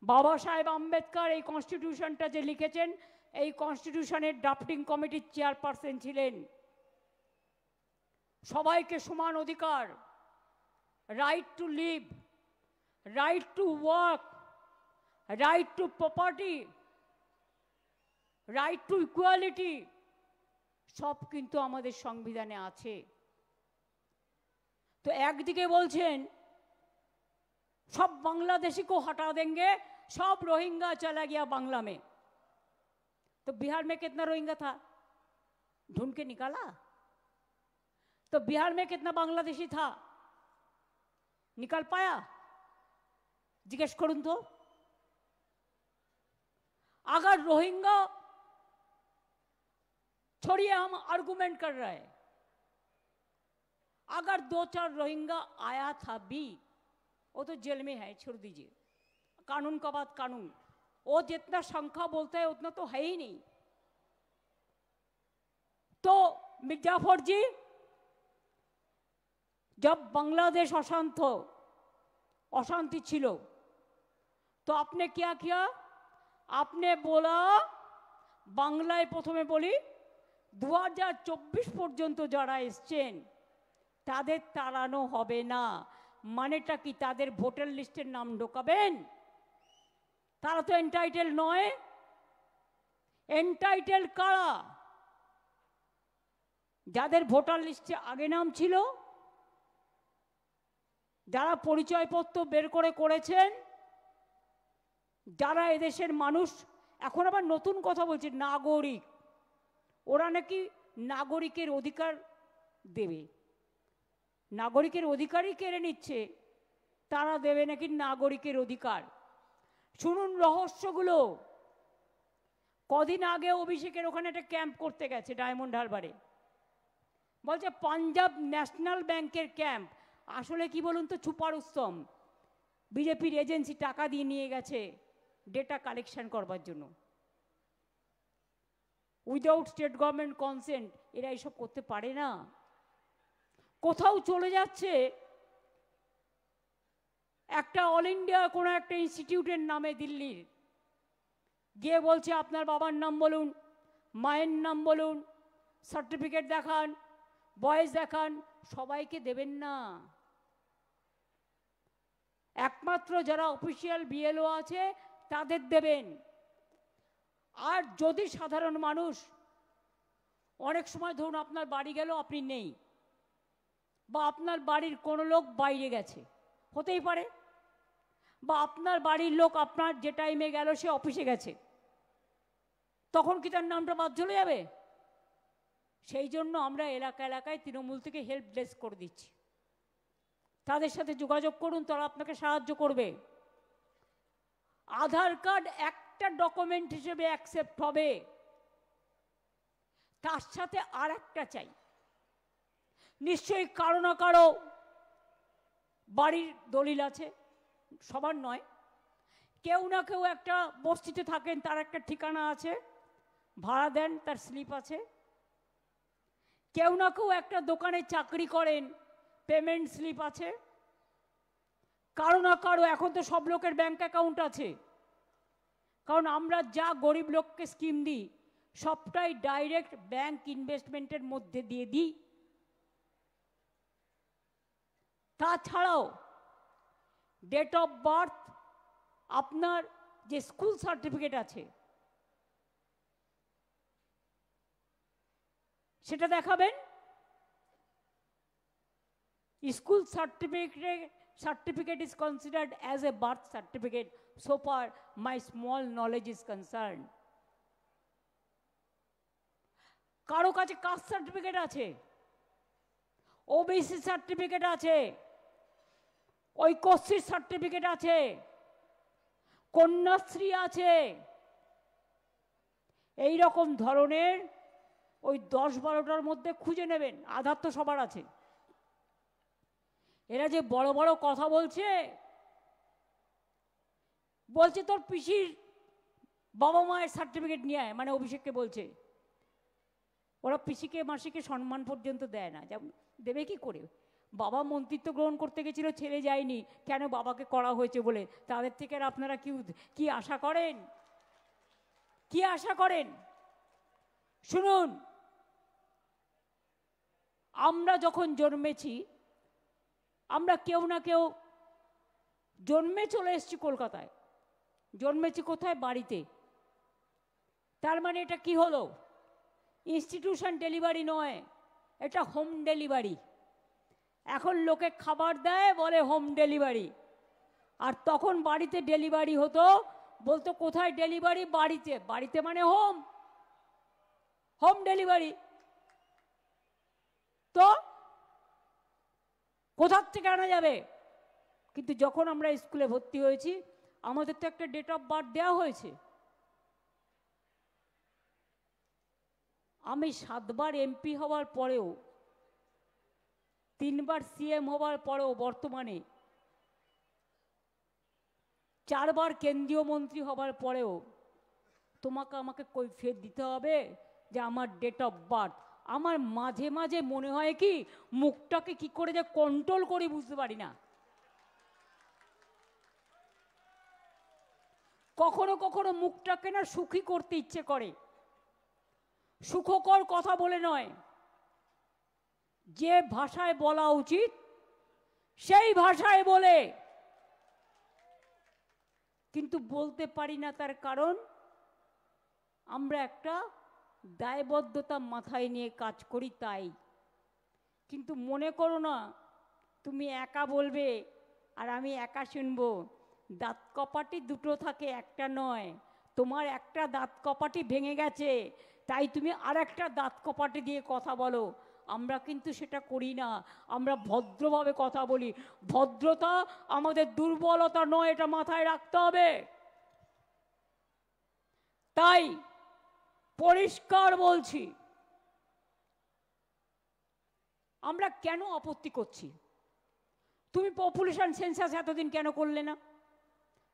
বাবা সাহেব আম্বেদকর এই কনস্টিটিউশনটা যে লিখেছেন, এই কনস্টিটিউশনের ড্রাফটিং কমিটির চেয়ারপারসন ছিলেন। সবাইকে সমান অধিকার, right to live, right to work, right to property, right to equality, সব কিন্তু আমাদের সংবিধানে আছে। तो একদিকে বলছেন सब बांग्लादेशी को हटा देंगे, सब रोहिंग्या चला गया बांग्ला में। तो बिहार में कितना रोहिंग्या था, ढूंढ के निकाला? तो बिहार में कितना बांग्लादेशी था, निकाल पाया? जिज्ञेस करुन तो। अगर रोहिंग्या छोड़िए, हम आर्गुमेंट कर रहे हैं, अगर 2-4 रोहिंग्या आया था भी, वो तो जेल में है, छोड़ दीजिए, कानून का बात कानून। वो जितना संख्या बोलता है उतना तो है ही नहीं। तो मिर्जाफर जी, जब बांग्लादेश अशांति छिलो, तो आपने क्या किया? आपने बोला, बांग्लाয় প্রথমে বলি 2024 পর্যন্ত যারা এসেছেন তাদের তাড়ানো হবে না। মানেটা কি? তাদের ভোটার লিস্টের নাম ঢোকাবেন? তারা তো এন্টাইটেল নয়। এন্টাইটেল কারা? যাদের ভোটার লিস্টে আগে নাম ছিল, যারা পরিচয়পত্র বের করে করেছেন, যারা এদেশের মানুষ। এখন আবার নতুন কথা বলছে নাগরিক, ওরা নাকি নাগরিকের অধিকার দেবে। নাগরিকের অধিকারই কেড়ে নিচ্ছে, তারা দেবে নাকি নাগরিকের অধিকার। শুনুন রহস্যগুলো। কদিন আগে অভিষেকের ওখানে একটা ক্যাম্প করতে গেছে ডায়মন্ড হারবারে, বলছে পাঞ্জাব ন্যাশনাল ব্যাংকের ক্যাম্প। আসলে কি বলুন তো, ছুপারুস্তম। বিজেপির এজেন্সি টাকা দিয়ে নিয়ে গেছে ডেটা কালেকশন করবার জন্য, উইদাউট স্টেট গভর্নমেন্ট কনসেন্ট। এরা এইসব করতে পারে না। কোথাও চলে যাচ্ছে একটা অল ইন্ডিয়া কোনো একটা ইনস্টিটিউটের নামে দিল্লির, গিয়ে বলছে আপনার বাবার নাম বলুন, মায়ের নাম বলুন, সার্টিফিকেট দেখান, বয়স দেখান। সবাইকে দেবেন না, একমাত্র যারা অফিসিয়াল বিএলও আছে তাদের দেবেন। আর যদি সাধারণ মানুষ, অনেক সময় ধরুন আপনার বাড়ি গেল আপনি নেই, বা আপনার বাড়ির কোনো লোক বাইরে গেছে, হতেই পারে, বা আপনার বাড়ির লোক আপনার যে টাইমে গেল সে অফিসে গেছে, তখন কি তার নামটা বাদ চলে যাবে? সেই জন্য আমরা এলাকা এলাকায় তৃণমূল থেকে হেল্প ডেস্ক করে দিচ্ছি। তাদের সাথে যোগাযোগ করুন, তারা আপনাকে সাহায্য করবে। আধার কার্ড একটা ডকুমেন্ট হিসেবে অ্যাকসেপ্ট হবে, তার সাথে আর একটা চাই। নিশ্চয়ই কারো না কারো বাড়ির দলিল আছে, সবার নয়, কেউ না কেউ একটা বস্তিতে থাকেন, তার একটা ঠিকানা আছে, ভাড়া দেন, তার স্লিপ আছে। কেউ না কেউ একটা দোকানে চাকরি করেন, পেমেন্ট স্লিপ আছে। কারো না কারো, এখন তো সব লোকের ব্যাংক অ্যাকাউন্ট আছে, কারণ আমরা যা গরিব লোককে স্কিম দিই সবটাই ডাইরেক্ট ব্যাংক ইনভেস্টমেন্টের মধ্যে দিয়ে দিই। তাছাড়াও ডেট অফ বার্থ, আপনার যে স্কুল সার্টিফিকেট আছে সেটা দেখাবেন। School certificate is considered as a birth certificate so far my small knowledge is concerned. কারো কাছে কাস্ট সার্টিফিকেট আছে, ওবিসি সার্টিফিকেট আছে, ঐক্যশ্রীর সার্টিফিকেট আছে, কন্যাশ্রী আছে। এই রকম ধরনের ওই 10-12টার মধ্যে খুঁজে নেবেন। আধার তো সবার আছে। এরা যে বড় বড় কথা বলছে, বলছে তোর পিসির বাবা মায়ের সার্টিফিকেট নিয়ে আয়, মানে অভিষেককে বলছে। ওরা পিসিকে মাসিকে সম্মান পর্যন্ত দেয় না, যেমন দেবে কি করে? বাবা মন্ত্রিত্ব গ্রহণ করতে গেছিল, ছেলে যায়নি, কেন? বাবাকে করা হয়েছে বলে। তাদের থেকে আর আপনারা কি আশা করেন? কি আশা করেন? শুনুন, আমরা যখন জন্মেছি, আমরা কেউ না কেউ জন্মে চলে এসেছি কলকাতায়। জন্মেছি কোথায়? বাড়িতে। তার মানে এটা কি হলো? ইনস্টিটিউশন ডেলিভারি নয়, এটা হোম ডেলিভারি। এখন লোকে খাবার দেয়, বলে হোম ডেলিভারি। আর তখন বাড়িতে ডেলিভারি হতো, বলতো কোথায় ডেলিভারি? বাড়িতে। বাড়িতে মানে হোম, হোম ডেলিভারি। তো কোথার থেকে আনা যাবে? কিন্তু যখন আমরা স্কুলে ভর্তি হয়েছি, আমাদের তো একটা ডেট অফ বার্থ দেওয়া হয়েছে। আমি 7বার এমপি হওয়ার পরেও, 3বার সিএম হওয়ার পরেও, বর্তমানে 4বার কেন্দ্রীয় মন্ত্রী হবার পরেও তোমাকে আমাকে কৈফিয়ত দিতে হবে যে আমার ডেট অফ বার্থ। আমার মাঝে মাঝে মনে হয় কি, মুখটাকে কি করে যে কন্ট্রোল করি বুঝতে পারি না। কখনো কখনো মুখটাকে না সুখী করতে ইচ্ছে করে, সুখকর কথা বলে নয়, যে ভাষায় বলা উচিত সেই ভাষায় বলে, কিন্তু বলতে পারি না। তার কারণ আমরা একটা দায়বদ্ধতা মাথায় নিয়ে কাজ করি, তাই। কিন্তু মনে করো না তুমি একা বলবে আর আমি একা শুনবো। দাঁত কপাটি দুটো থাকে, একটা নয়। তোমার একটা দাঁত কপাটি ভেঙে গেছে, তাই তুমি আর একটা দাঁত কপাটি দিয়ে কথা বলো। আমরা কিন্তু সেটা করি না। আমরা ভদ্রভাবে কথা বলি। ভদ্রতা আমাদের দুর্বলতা নয়, এটা মাথায় রাখতে হবে। তাই পরিষ্কার বলছি, আমরা কেন আপত্তি করছি? তুমি পপুলেশন সেন্সাস এতদিন কেন করলে না?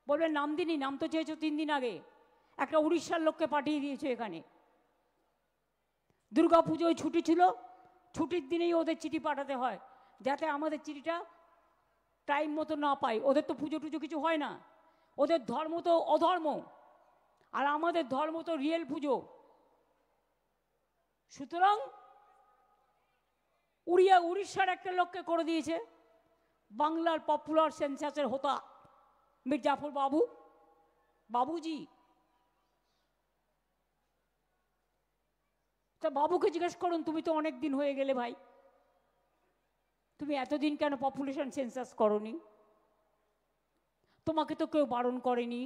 বলবে নাম দিনি, নাম তো চেয়েছো 3 দিন আগে, একটা উড়িষ্যার লোককে পাঠিয়ে দিয়েছো এখানে। দুর্গা পুজোয় ছুটি ছিল, ছুটির দিনেই ওদের চিঠি পাঠাতে হয় যাতে আমাদের চিঠিটা টাইম মতো না পাই। ওদের তো পুজো টুজো কিছু হয় না, ওদের ধর্ম তো অধর্ম, আর আমাদের ধর্ম তো রিয়েল পুজো। সুতরাং উড়িষ্যার একটা লোককে করে দিয়েছে বাংলার পপুলার সেন্সাসের হোতা মির্জাফর বাবু, বাবুজি। তা বাবুকে জিজ্ঞেস করুন, তুমি তো অনেক দিন হয়ে গেলে ভাই, তুমি এতদিন কেন পপুলেশন সেন্সাস করনি? তোমাকে তো কেউ বারণ করেনি।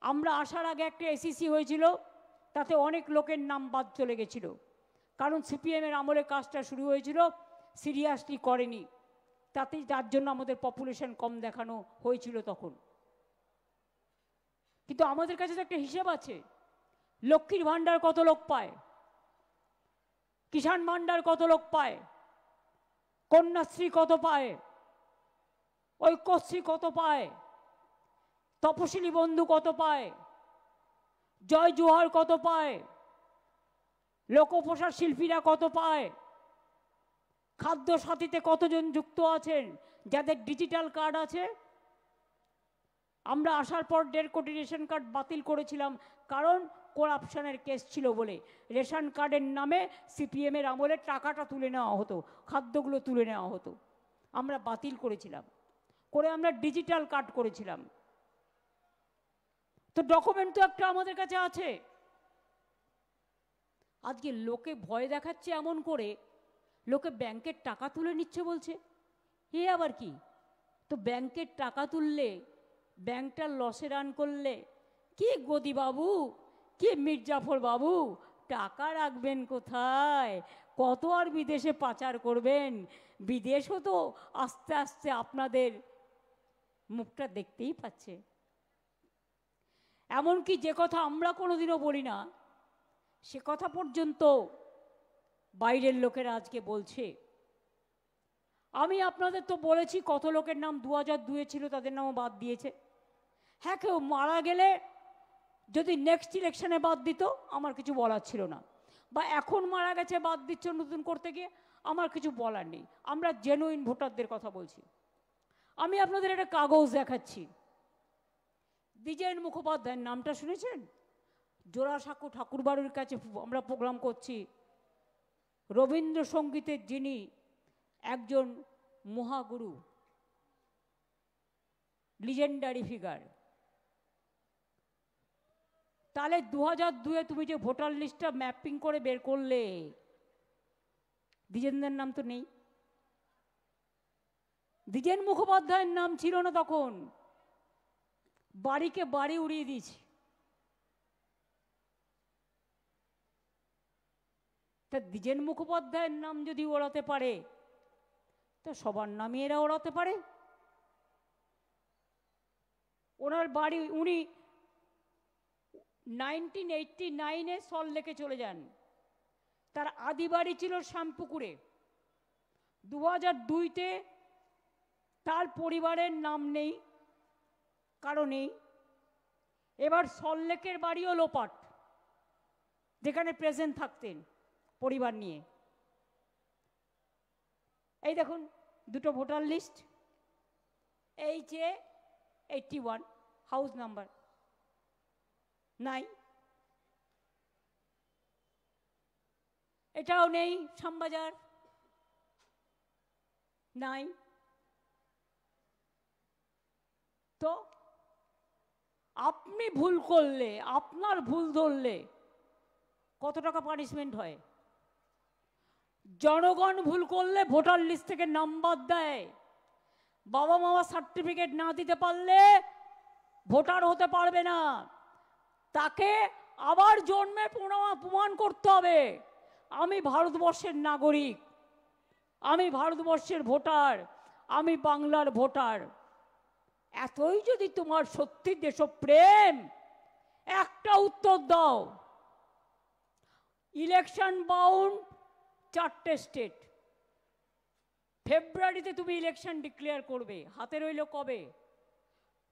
আমরা আসার আগে একটা এসিসি হয়েছিল, তাতে অনেক লোকের নাম বাদ চলে গেছিল, কারণ সিপিএমের আমলে কাজটা শুরু হয়েছিল, সিরিয়াসলি করেনি, তাতেই তার জন্য আমাদের পপুলেশন কম দেখানো হয়েছিল তখন। কিন্তু আমাদের কাছে তো একটা হিসেব আছে, লক্ষ্মীর ভাণ্ডার কত লোক পায়, কিষাণ ভাণ্ডার কত লোক পায়, কন্যাশ্রী কত পায়, ঐক্যশ্রী কত পায়, তপশিলি বন্ধু কত পায়, জয় জোহার কত পায়, লোকপ্রসার শিল্পীরা কত পায়, খাদ্য সাথীতে কতজন যুক্ত আছেন যাদের ডিজিটাল কার্ড আছে। আমরা আসার পর 1.5 কোটি রেশন কার্ড বাতিল করেছিলাম, কারণ করাপশনের কেস ছিল বলে। রেশন কার্ডের নামে সিপিএমের আমলে টাকাটা তুলে নেওয়া হতো, খাদ্যগুলো তুলে নেওয়া হতো, আমরা বাতিল করেছিলাম, করে আমরা ডিজিটাল কার্ড করেছিলাম। তো ডকুমেন্ট তো একটা আমাদের কাছে আছে। আজকে লোকে ভয় দেখাচ্ছে এমন করে, লোকে ব্যাংকের টাকা তুলে নিচ্ছে বলছে, এ আবার কি? তো ব্যাংকের টাকা তুললে, ব্যাংকটা লসে রান করলে, কি গদি বাবু, কি মির্জাফর বাবু, টাকা রাখবেন কোথায়? কত আর বিদেশে পাচার করবেন? বিদেশও তো আস্তে আস্তে আপনাদের মুখটা দেখতেই পাচ্ছে। এমনকি যে কথা আমরা কোনোদিনও বলি না, সে কথা পর্যন্ত বাইরের লোকেরা আজকে বলছে। আমি আপনাদের তো বলেছি কত লোকের নাম 2002-এ ছিল, তাদের নামও বাদ দিয়েছে। হ্যাঁ, কেউ মারা গেলে যদি নেক্সট ইলেকশনে বাদ দিত আমার কিছু বলার ছিল না, বা এখন মারা গেছে বাদ দিচ্ছ নতুন করতে গিয়ে, আমার কিছু বলার নেই। আমরা জেনুইন ভোটারদের কথা বলছি। আমি আপনাদের একটা কাগজ দেখাচ্ছি। দ্বিজেন মুখোপাধ্যায়ের নামটা শুনেছেন? জোড়াসাঁকো ঠাকুরবাড়ির কাছে আমরা প্রোগ্রাম করছি। রবীন্দ্রসঙ্গীতের যিনি একজন মহাগুরু, লিজেন্ডারি ফিগার, তাহলে 2002-এ তুমি যে ভোটার লিস্টটা ম্যাপিং করে বের করলে, দ্বিজেনদের নাম তো নেই। দ্বিজেন মুখোপাধ্যায়ের নাম ছিল না তখন, বাড়িকে বাড়ি উড়িয়ে দিয়েছি। তা দ্বিজেন মুখোপাধ্যায়ের নাম যদি ওড়াতে পারে, তা সবার নামই এরা ওড়াতে পারে। ওনার বাড়ি, উনি 1989-এ সল্টলেকে চলে যান, তার আদি বাড়ি ছিল শ্যামপুকুরে। 2002-তে তার পরিবারের নাম নেই, কারো নেই। এবার সল্টলেকের বাড়িও লোপাট, যেখানে প্রেজেন্ট থাকতেন পরিবার নিয়ে। এই দেখুন দুটো voter list, HA81 house number নাই, এটাও নেই। শ্যামবাজার নাই। তো আপনি ভুল করলে, আপনার ভুল ধরলে কত টাকা পানিশমেন্ট হয়? জনগণ ভুল করলে ভোটার লিস্ট থেকে নাম বাদ দেয়। বাবা মা সার্টিফিকেট না দিতে পারলে ভোটার হতে পারবে না, তাকে আবার জন্মে প্রমাণ করতে হবে। আমি ভারতবর্ষের নাগরিক, আমি ভারতবর্ষের ভোটার, আমি বাংলার ভোটার। এতই যদি তোমার সত্যি দেশপ্রেম, একটা উত্তর দাও। ইলেকশন বাউন্ড 4টে স্টেট, ফেব্রুয়ারিতে তুমি ইলেকশন ডিক্লেয়ার করবে, হাতে রইল কবে?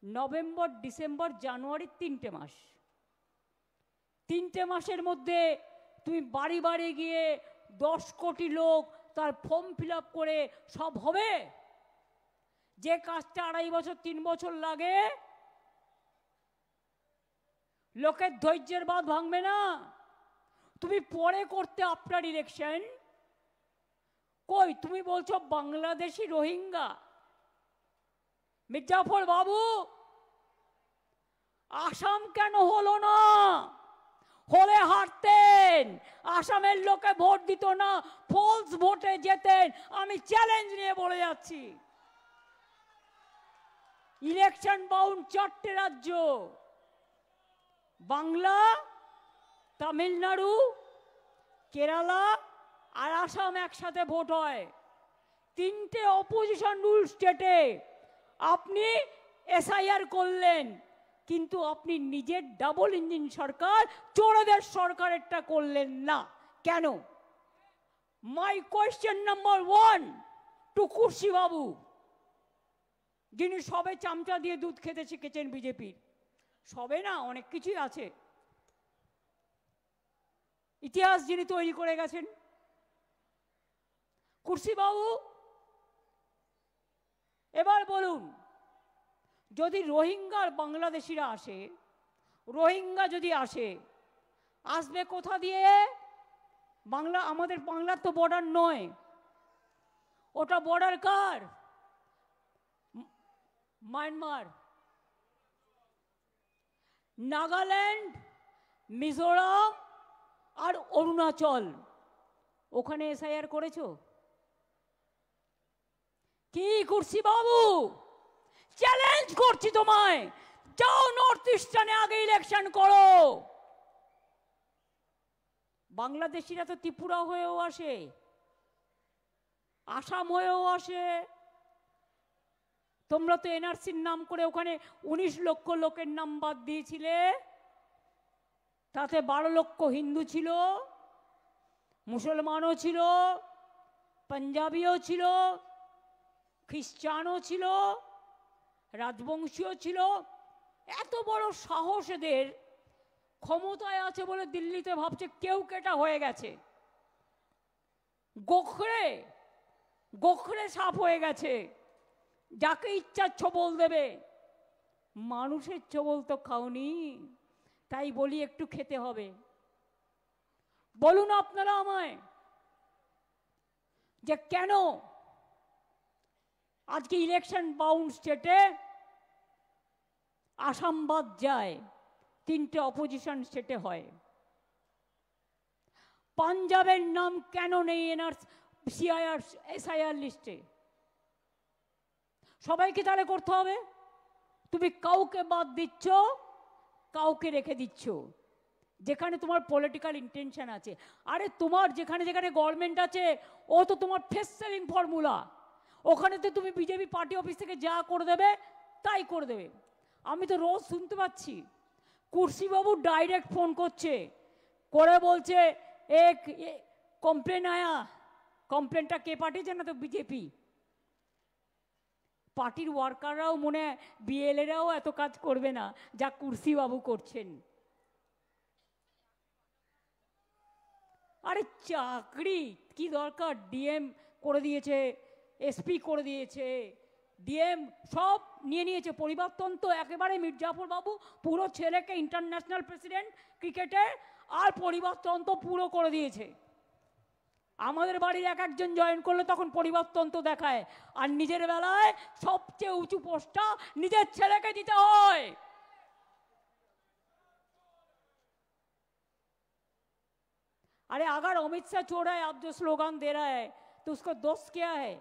নভেম্বর, ডিসেম্বর, জানুয়ারি, 3টে মাস। 3টে মাসের মধ্যে তুমি বাড়ি বাড়ি গিয়ে 10 কোটি লোক তার ফর্ম ফিল আপ করে সব হবে? যে কাজটা 2.5 বছর 3 বছর লাগে, লোকের ধৈর্যের বাঁধ ভাঙবে না? তুমি পরে করতে আপনার ইলেকশন। কই তুমি বলছো বাংলাদেশি রোহিঙ্গা? মির্জাফর বাবু, আসাম কেন হলো না? হলে হারতেন, আসামের লোকে ভোট দিত না, ফলস ভোটে যেতেন। আমি চ্যালেঞ্জ নিয়ে বলে যাচ্ছি, ইলেকশন বাউন্ড 4টে রাজ্য, বাংলা, তামিলনাড়ু, কেরালা আর আসাম একসাথে ভোট হয়। 3টে অপোজিশন রুল স্টেটে আপনি এসআইআর করলেন, কিন্তু আপনি নিজের ডাবল ইঞ্জিন সরকার, চোরদের সরকারেরটা করলেন না কেন? মাই কোয়েশ্চেন নাম্বার 1 টু কুর্সি বাবু, যিনি সবে চামচা দিয়ে দুধ খেতে শিখেছেন বিজেপির। সবে না, অনেক কিছুই আছে, ইতিহাস যিনি তৈরি করে গেছেন। কুর্সি বাবু, এবার বলুন, যদি রোহিঙ্গার বাংলাদেশিরা আসে, রোহিঙ্গা যদি আসে, আসবে কোথা দিয়ে? বাংলা, আমাদের বাংলার তো বর্ডার নয়, ওটা বর্ডার কার? মায়ানমার, নাগাল্যান্ড, মিজোরাম আর অরুণাচল। ওখানে এসআইআর করেছো কি কুর্সি বাবু? চ্যালেঞ্জ করছি তোমায়, যাও নর্থ ইস্টার্নে আগে ইলেকশন করো। বাংলাদেশিরা তো ত্রিপুরা হয়েও আসে, আসাম হয়েও আসে। তোমরা তো এনআরসির নাম করে ওখানে 19 লক্ষ লোকের নাম বাদ দিয়েছিলে, তাতে 12 লক্ষ হিন্দু ছিল, মুসলমানও ছিল, পাঞ্জাবিও ছিল, খ্রিস্টানও ছিল, রাজবংশীয় ছিল। এত বড় সাহস এদের, ক্ষমতায় আছে বলে দিল্লিতে ভাবছে কেউ কেটা হয়ে গেছে, গোখরে গোখরে সাপ হয়ে গেছে, যাকে ইচ্ছা ছবল দেবে। মানুষের ছবল তো খাওনি, তাই বলি একটু খেতে হবে। বলুন আপনারা আমায়, যে কেন আজকে ইলেকশন বাউন্ড স্টেটে আসাম বাদ যায়, 3টে অপোজিশন স্টেটে হয়। পাঞ্জাবের নাম কেন নেই সিআইআর এসআইআর লিস্টে? সবাইকে তাহলে করতে হবে? তুমি কাউকে বাদ দিচ্ছ, কাউকে রেখে দিচ্ছ, যেখানে তোমার পলিটিক্যাল ইন্টেনশন আছে। আরে তোমার যেখানে যেখানে গভর্নমেন্ট আছে, ও তো তোমার ফেস সেভিং ফর্মুলা। ওখানে তো তুমি বিজেপি পার্টি অফিস থেকে যা করে দেবে তাই করে দেবে। আমি তো রোজ শুনতে পাচ্ছি কুর্সিবাবু ডাইরেক্ট ফোন করছে, করে বলছে এক কমপ্লেন আয়া। কমপ্লেনটা কে পাঠিয়েছে? না তো বিজেপি পার্টির ওয়ার্কাররাও, মনে হয় বিএলএরাও এত কাজ করবে না যা কুর্সিবাবু করছেন। আরে চাকরি কি দরকার? ডিএম করে দিয়েছে, এসপি করে দিয়েছে, ডিএম সব নিয়ে নিয়েছে। পরিবর্তন তো একেবারে মির্জাফর বাবু পুরো ছেলেকে ইন্টারন্যাশনাল প্রেসিডেন্ট ক্রিকেটের, আর পরিবর্তন তো পুরো করে দিয়েছে। আমাদের বাড়ির এক একজন জয়েন করলে তখন পরিবর্তন তো দেখায়, আর নিজের বেলায় সবচেয়ে উঁচু পোস্টটা নিজের ছেলেকে দিতে হয়। अरे अगर अमित शाह चोर है, आप जो स्लोगन दे रहा है, तो उसको दोष क्या है?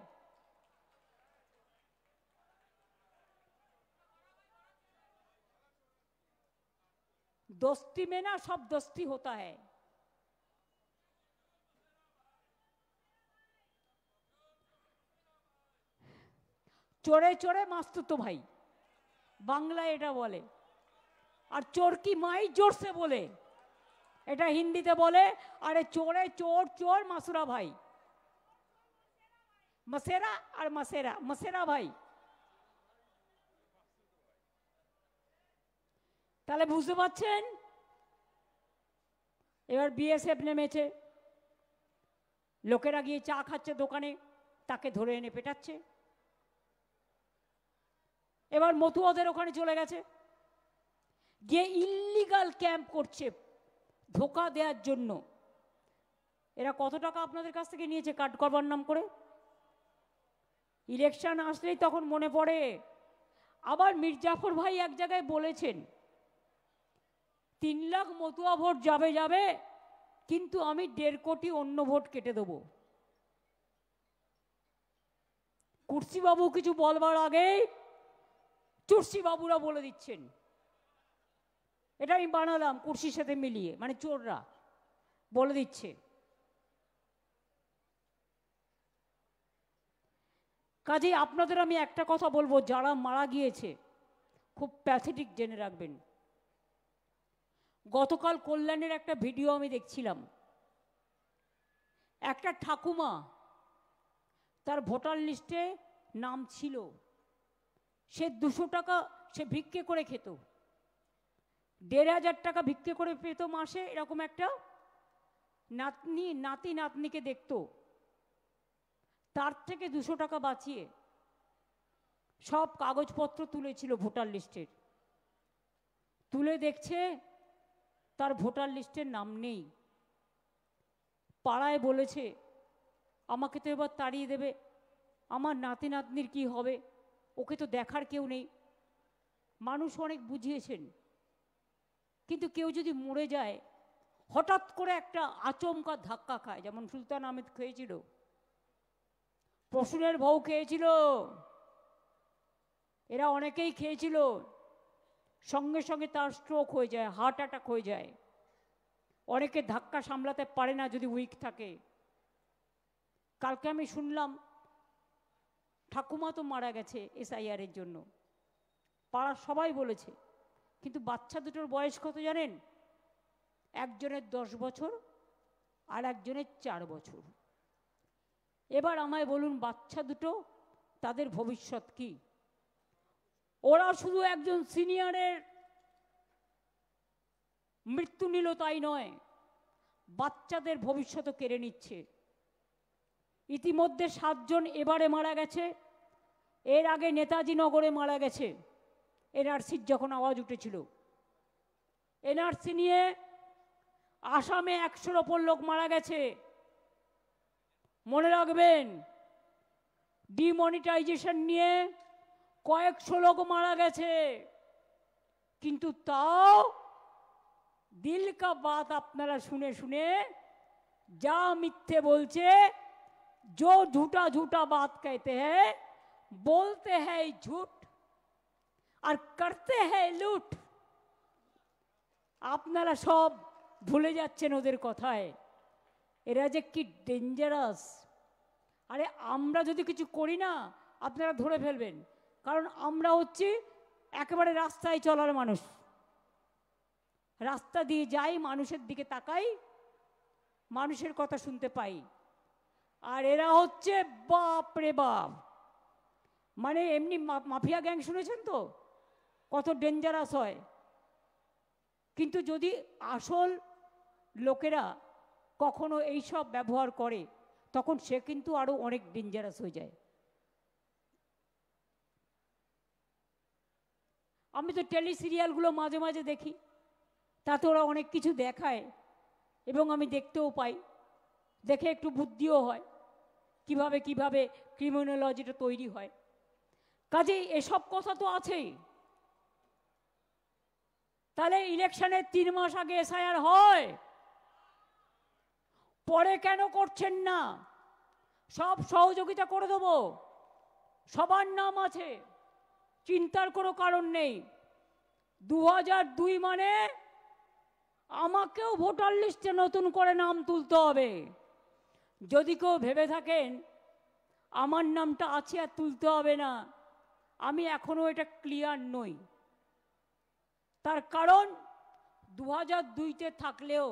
दोस्ती में ना सब दोस्ती होता है। চোরে চোরে মাস্তুতো ভাই, বাংলায় এটা বলে। আর চোর কি মাই জোরসে বলে, এটা হিন্দিতে বলে। আরে চোরে চোর, চোর মাসুরা ভাই, মসেরা আর মসেরা, মসেরা ভাই। তাহলে বুঝতে পারছেন? এবার বিএসএফ নেমেছে, লোকেরা গিয়ে চা খাচ্ছে দোকানে, তাকে ধরে এনে পেটাচ্ছে। এবার মতুয়াদের ওখানে চলে গেছে, গিয়ে ইল্লিগাল ক্যাম্প করছে ধোকা দেওয়ার জন্য। এরা কত টাকা আপনাদের কাছ থেকে নিয়েছে কাট করবার নাম করে? ইলেকশন আসলেই তখন মনে পড়ে। আবার মির্জাফর ভাই এক জায়গায় বলেছেন 3 লাখ মতুয়া ভোট যাবে যাবে, কিন্তু আমি 1.5 কোটি অন্য ভোট কেটে দেব। কুর্সিবাবু কিছু বলবার আগেই চুরসিবাবুরা বলে দিচ্ছেন। এটা আমি বানালাম কুর্সির সাথে মিলিয়ে, মানে চোররা বলে দিচ্ছে। কাজেই আপনাদের আমি একটা কথা বলবো, যারা মারা গিয়েছে খুব প্যাথেটিক, জেনে রাখবেন। গতকাল কল্যাণের একটা ভিডিও আমি দেখছিলাম, একটা ঠাকুমা, তার ভোটার লিস্টে নাম ছিল, সে 200 টাকা সে ভিক্ষে করে খেত, 1,500 টাকা ভিক্ষে করে পেত মাসে। এরকম একটা নাতি নাতনিকে দেখত, তার থেকে 200 টাকা বাঁচিয়ে সব কাগজপত্র তুলেছিল ভোটার লিস্টের, তুলে দেখছে তার ভোটার লিস্টের নাম নেই। পাড়ায় বলেছে আমাকে তো এবার তাড়িয়ে দেবে, আমার নাতি নাতনির কি হবে, ওকে তো দেখার কেউ নেই। মানুষ অনেক বুঝিয়েছেন, কিন্তু কেউ যদি মরে যায় হঠাৎ করে একটা আচমকা ধাক্কা খায়, যেমন সুলতান আহমেদ খেয়েছিল, প্রসূনের বউ খেয়েছিল, এরা অনেকেই খেয়েছিল, সঙ্গে সঙ্গে তার স্ট্রোক হয়ে যায়, হার্ট অ্যাটাক হয়ে যায়। অনেকে ধাক্কা সামলাতে পারে না যদি উইক থাকে। কালকে আমি শুনলাম ঠাকুমা তো মারা গেছে SIR এর জন্য, পাড়ার সবাই বলেছে, কিন্তু বাচ্চা দুটোর বয়স কত জানেন? একজনের 10 বছর আর একজনের 4 বছর। এবার আমায় বলুন, বাচ্চা দুটো তাদের ভবিষ্যৎ কি? ওরা শুধু একজন সিনিয়রের মৃত্যু নিল তাই নয়, বাচ্চাদের ভবিষ্যৎও কেড়ে নিচ্ছে। ইতিমধ্যে 7 জন এবারে মারা গেছে, এর আগে নেতাজি নগরে মারা গেছে NRCর যখন আওয়াজ উঠেছিল। NRC নিয়ে আসামে 100-র ওপর লোক মারা গেছে। মনে রাখবেন, ডিমনিটাইজেশন নিয়ে কয়েকশো লোক মারা গেছে, কিন্তু তাও দিল কা বাত আপনারা শুনে শুনে যা মিথ্যে বলছে, जो झूठा झूठा बात कहते हैं, बोलते हैं झूठ और करते हैं लूट। আপনারা সব ভুলে যাচ্ছেন ওদের কথায়, এরা যে কি ডেঞ্জারাস। আরে আমরা যদি কিছু করি না, আপনারা ধরে ফেলবেন, কারণ আমরা হচ্ছি একেবারে রাস্তায় চলার মানুষ, রাস্তা দিয়ে যাই, মানুষের দিকে তাকাই, মানুষের কথা শুনতে পাই। আর এরা হচ্ছে বাপ রে বাপ, মানে এমনি মাফিয়া গ্যাং শুনেছেন তো কত ডেঞ্জারাস হয়, কিন্তু যদি আসল লোকেরা কখনো এইসব ব্যবহার করে তখন সে কিন্তু আরো অনেক ডেঞ্জারাস হয়ে যায়। আমি তো টেলি সিরিয়ালগুলো মাঝে মাঝে দেখি, তাতে ওরা অনেক কিছু দেখায় এবং আমি দেখতেও পাই, দেখে একটু বুদ্ধিও হয় কিভাবে কিভাবে ক্রিমিনোলজিটা তৈরি হয়। কাজেই এসব কথা তো আছেই। তাহলে ইলেকশনের 3 মাস আগে SIR হয়, পরে কেন করছেন না? সব সহযোগিতা করে দেবো, সবার নাম আছে, চিন্তার কোনো কারণ নেই। 2002 মানে আমাকেও ভোটার লিস্টে নতুন করে নাম তুলতে হবে। যদি কেউ ভেবে থাকেন আমার নামটা আছে আর তুলতে হবে না, আমি এখনো এটা ক্লিয়ার নই। তার কারণ 2002-তে থাকলেও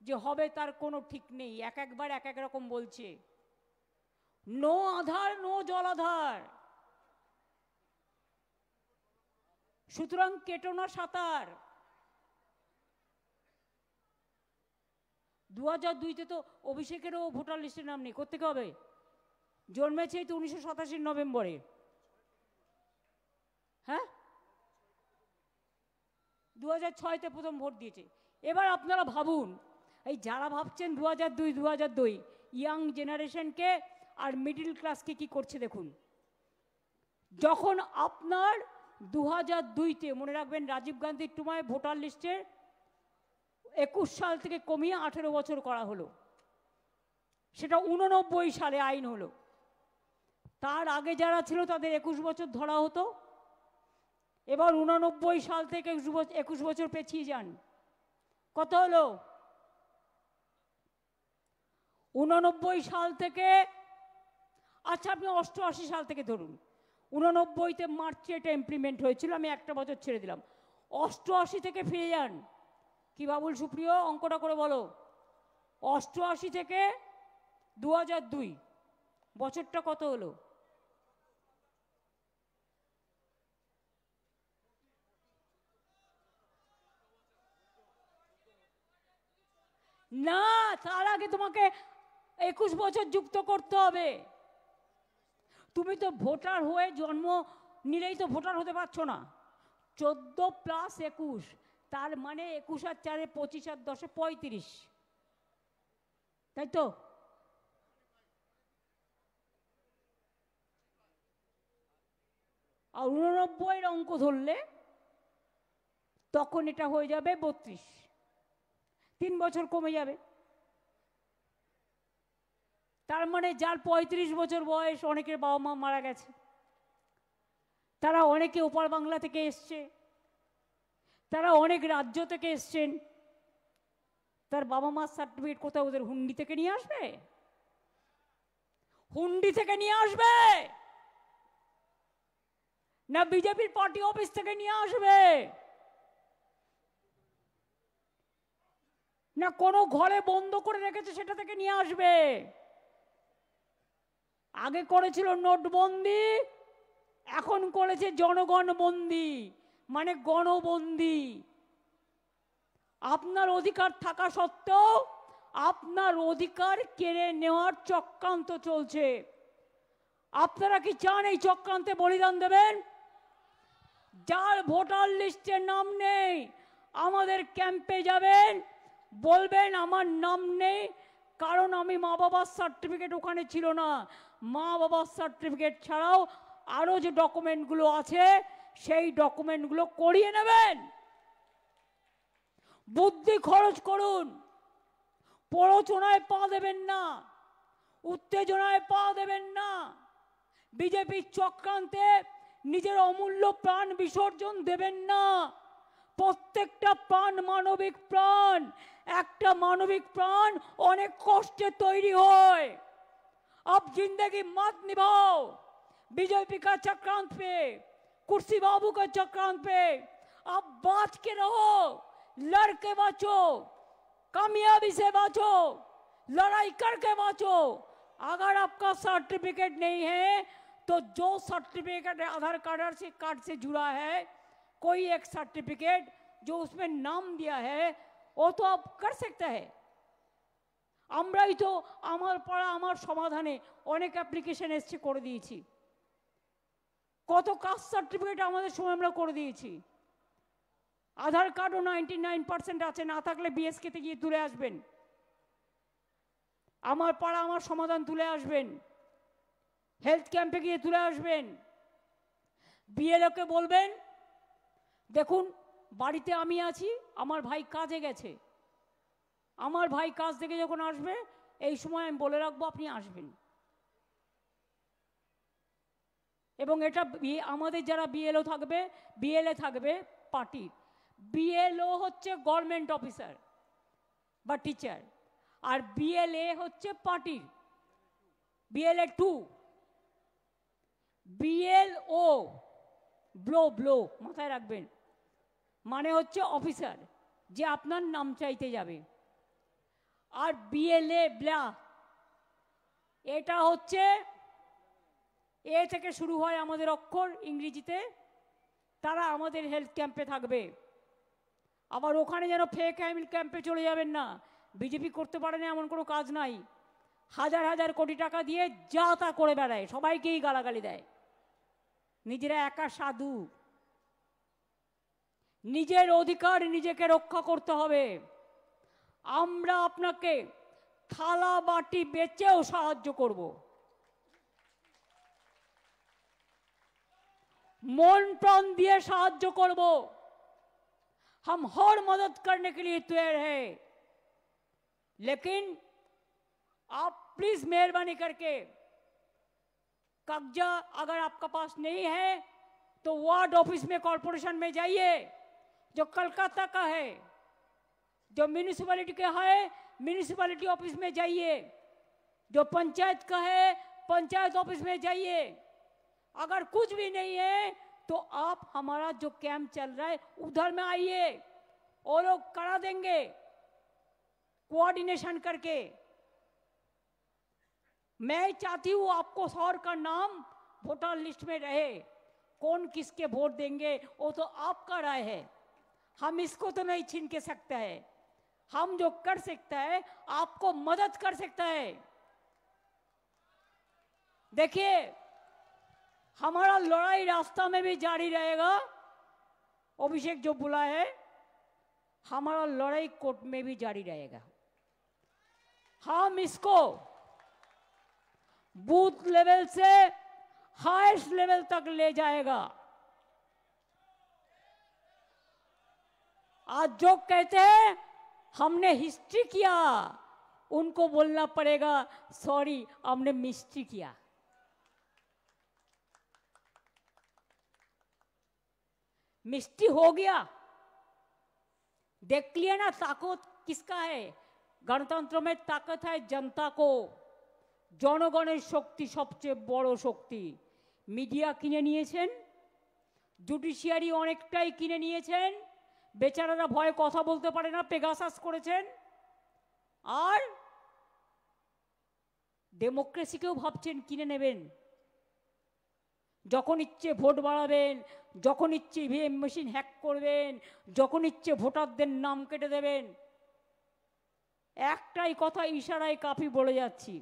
যে হবে তার কোনো ঠিক নেই, একবার এক রকম বলছে। নো আধার নো জলাধার, সুতরাং কেটো না সাঁতার। 2002-তে তো অভিষেকেরও ভোটার লিস্টে নাম নেই, কোত্থেকে হবে? জন্মেছে তো 1987 নভেম্বরে। হ্যাঁ, 2006-তে প্রথম ভোট দিয়েছে। এবার আপনারা ভাবুন, এই যারা ভাবছেন 2002 ইয়াং জেনারেশনকে আর মিডিল ক্লাসকে কি করছে দেখুন। যখন আপনার 2002-তে মনে রাখবেন রাজীব গান্ধীর সময় ভোটার লিস্টে 21 সাল থেকে কমিয়ে 18 বছর করা হলো, সেটা 89 সালে আইন হলো। তার আগে যারা ছিল তাদের 21 বছর ধরা হতো। এবার 89 সাল থেকে 21 বছর পেছিয়ে যান, কত হলো? 89 সাল থেকে, আচ্ছা আপনি 88 সাল থেকে ধরুন, 89-তে মার্চে এটা ইমপ্লিমেন্ট হয়েছিল, আমি একটা বছর ছেড়ে দিলাম। 88 থেকে ফিরে যান। কি বাবুল সুপ্রিয়, অঙ্কটা করে বলো। 88 থেকে 2002 বছরটা কত হলো? না, তার আগে তোমাকে 21 বছর যুক্ত করতে হবে। তুমি তো ভোটার হয়ে জন্ম নিলেই তো ভোটার হতে পারছো না। 14 + 21, তার মানে 21 আর 4 25 আর 10 35, তাই তো? আর 89 অঙ্ক ধরলে তখন এটা হয়ে যাবে 32, 3 বছর কমে যাবে। তার মানে যার 35 বছর বয়স, অনেকের বাবা মা মারা গেছে, তারা অনেকে ওপার বাংলা থেকে এসছে, তারা অনেক রাজ্য থেকে এসছেন, তার বাবা মার সার্টিফিকেট কোথাও ওদের হুন্ডি থেকে নিয়ে আসবে? হুন্ডি থেকে নিয়ে আসবে না বিজেপির পার্টি অফিস থেকে নিয়ে আসবে, না কোনো ঘরে বন্ধ করে রেখেছে সেটা থেকে নিয়ে আসবে? আগে করেছিল নোটবন্দি, এখন করেছে জনগণ বন্দি, মানে গণবন্দি। আপনার অধিকার থাকা সত্ত্বেও আপনার অধিকার কেড়ে নেওয়ার চক্রান্ত চলছে। আপনারা কি চান এই চক্রান্তে বলিদান দেবেন? যার ভোটার লিস্টে নাম নেই আমাদের ক্যাম্পে যাবেন, বলবেন আমার নাম নেই কারণ আমি মা বাবার সার্টিফিকেট ওখানে ছিল না। মা বাবার সার্টিফিকেট ছাড়াও আরো যে ডকুমেন্টগুলো আছে সেই ডকুমেন্টগুলো করিয়ে নেবেন। বুদ্ধি খরচ করুন, প্ররোচনায় পা দেবেন না, উত্তেজনায় পা দেবেন না, বিজেপির চক্রান্তে নিজের অমূল্য প্রাণ বিসর্জন দেবেন না। প্রত্যেকটা প্রাণ মানবিক প্রাণ, একটা মানবিক প্রাণ অনেক কষ্টে তৈরি হয়। अब जिंदगी मत निभाओ बीजेपी का चक्रांत पे, कुर्सी बाबू का चक्रांत पे। अब बाँच के रहो, लड़ के बाँचो, कामयाबी से बाँचो, लड़ाई करके बाँचो। अगर आपका सर्टिफिकेट नहीं है तो जो सर्टिफिकेट आधार कार्ड से जुड़ा है, कोई एक सर्टिफिकेट जो उसमें नाम दिया है वो तो आप कर सकते हैं। আমরাই তো আমার পাড়া আমার সমাধানে অনেক অ্যাপ্লিকেশন এসছে, করে দিয়েছি। কত কাস্ট সার্টিফিকেট আমাদের সময় আমরা করে দিয়েছি। আধার কার্ডও 99% আছে, না থাকলে বিএসকেতে গিয়ে তুলে আসবেন, আমার পাড়া আমার সমাধান তুলে আসবেন, হেলথ ক্যাম্পে গিয়ে তুলে আসবেন। বিএলওকে বলবেন দেখুন বাড়িতে আমি আছি, আমার ভাই কাজে গেছে, আমার ভাই কাজ থেকে যখন আসবে এই সময় আমি বলে রাখবো আপনি আসবেন। এবং এটা আমাদের যারা বিএলও থাকবে, বিএলএ থাকবে পার্টির, বিএলও হচ্ছে গভর্নমেন্ট অফিসার বা টিচার, আর বিএলএ হচ্ছে পার্টির, বিএলএ 2। BLO, ব্লো ব্লো, মাথায় রাখবেন, মানে হচ্ছে অফিসার, যে আপনার নাম চাইতে যাবে। আর BLA, ব্লা, এটা হচ্ছে এ থেকে শুরু হয় আমাদের অক্ষর ইংরেজিতে। তারা আমাদের হেলথ ক্যাম্পে থাকবে। আবার ওখানে যেন ফেক হেলথ ক্যাম্পে চলে যাবেন না। বিজেপি করতে পারে না এমন কোনো কাজ নাই। হাজার হাজার কোটি টাকা দিয়ে যা তা করে বেড়ায়, সবাইকেই গালাগালি দেয়, নিজেরা একা সাধু। নিজের অধিকার নিজেকে রক্ষা করতে হবে। আমরা আপনাকে থালা বাটি বেচেও সাহায্য করব, मन प्राण दिए साहाय्य करब। हम हर मदद करने के लिए तैयार हैं, लेकिन आप प्लीज मेहरबानी करके कब्जा अगर आपका पास नहीं है तो वार्ड ऑफिस में, कॉर्पोरेशन में जाइए, जो कलकत्ता का है, जो म्यूनिसिपैलिटी का है म्यूनिसिपैलिटी ऑफिस में जाइए, जो पंचायत का है पंचायत ऑफिस में जाइए। अगर कुछ भी नहीं है तो आप हमारा जो कैंप चल रहा है उधर में आइए, और लोग करा देंगे कोऑर्डिनेशन करके। मैं चाहती हूं आपको शहर का नाम वोटर लिस्ट में रहे। कौन किसके वोट देंगे वो तो आपका राय है, हम इसको तो नहीं छीन के सकते हैं। हम जो कर सकता है आपको मदद कर सकता है। देखिए, हमारा लड़ाई रास्ता में भी जारी रहेगा। अभिषेक जो बोला है, हमारा लड़ाई कोर्ट में भी जारी रहेगा। हम इसको बूथ लेवल से हाईएस्ट लेवल तक ले जाएगा। आज जो कहते हैं हमने हिस्ट्री किया, उनको बोलना पड़ेगा सॉरी, हमने मिस्ट्री किया। मिस्ट्री हो गया, देख लिया ना ताकत किसका है। गणतंत्र में ताकत है जनता को, জনগণের শক্তি সবচেয়ে বড় শক্তি। মিডিয়া কিনে নিয়েছেন, জুডিশিয়ারি অনেকটাই কিনে নিয়েছেন, বেচারারা ভয়ে কথা বলতে পারে না, পেগাসাস করেছেন। আর ডেমোক্রেসিকেও ভাবছেন কিনে নেবেন। যখন ইচ্ছে ভোট বাড়াবেন, যখন ইচ্ছে ইভিএম মেশিন হ্যাক করবেন, যখন ইচ্ছে ভোটারদের নাম কেটে দেবেন। একটাই কথা ইশারায় কাফি বলে যাচ্ছি,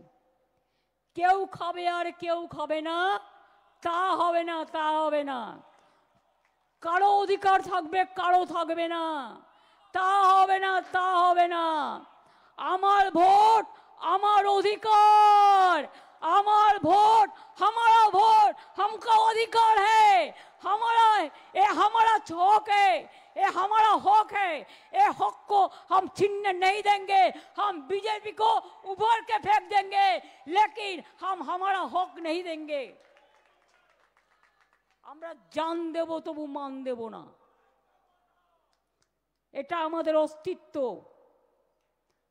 কেউ খাবে আর কেউ খাবে না, তা হবে না, তা হবে না। কারো অধিকার থাকবে, কারো থাকবে না, তা হবে না, তা হবে না। আমার ভোট আমার অধিকার, আমার ভोट हमारा वोट, हमका अधिकार है, हमारा ये हमारा हक है, ये हमारा हक है। ये हक को हम छीनने नहीं देंगे। हम बीजेपी को उभर के फेंक देंगे, लेकिन हम हमारा हक नहीं देंगे। আমরা জান দেব তবু মান দেব না। এটা আমাদের অস্তিত্ব,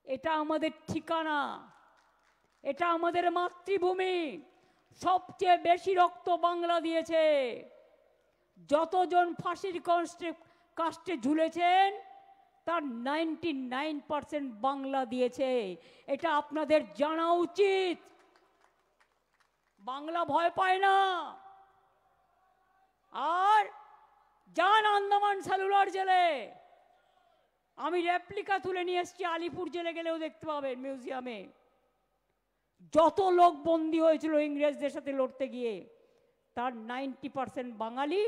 এটা আমাদের ঠিকানা, এটা আমাদের মাতৃভূমি। সবচেয়ে বেশি রক্ত বাংলা দিয়েছে। যতজন ফাঁসির কাস্টে ঝুলেছেন তার 99% বাংলা দিয়েছে। এটা আপনাদের জানা উচিত। বাংলা ভয় পায় না। আর যান আন্দামান সেলুলার জেলে, আমি রেপ্লিকা তুলে নিয়ে এসেছি, আলিপুর জেলে গেলেও দেখতে পাবেন মিউজিয়ামে। যত লোক বন্দী হয়েছিল ইংরেজদের সাথে লড়তে গিয়ে, তার 90% বাঙালি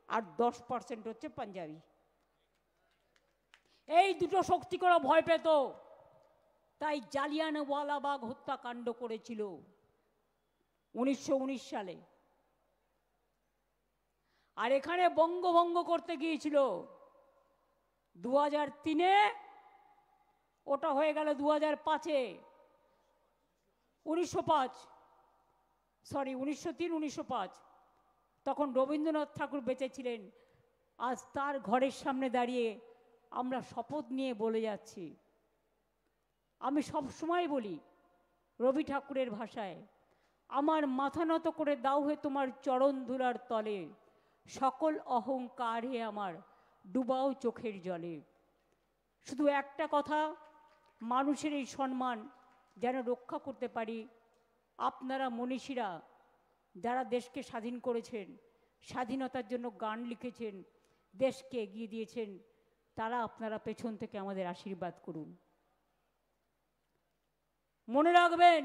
আর 10% হচ্ছে পাঞ্জাবি। এই দুটো শক্তি করে ভয় পেত, তাই জালিয়ানওয়ালাবাগ হত্যাকাণ্ড করেছিল 1919 সালে। আর এখানে বঙ্গভঙ্গ করতে গিয়েছিল 2003-এ, ওটা হয়ে গেল 2005-এ, 1903-1905। তখন রবীন্দ্রনাথ ঠাকুর বেঁচে ছিলেন। আজ তার ঘরের সামনে দাঁড়িয়ে আমরা শপথ নিয়ে বলে যাচ্ছি। আমি সব সময় বলি রবি ঠাকুরের ভাষায়, আমার মাথা নত করে দাও হে তোমার চরণ ধুলার তলে, সকল অহংকার হে আমার ডুবাও চোখের জলে। শুধু একটা কথা, মানুষের এই সম্মান যেন রক্ষা করতে পারি, আপনারা মনীষীরা যারা দেশকে স্বাধীন করেছেন, স্বাধীনতার জন্য গান লিখেছেন, দেশকে এগিয়ে দিয়েছেন, তারা আপনারা পেছন থেকে আমাদের আশীর্বাদ করুন। মনে রাখবেন,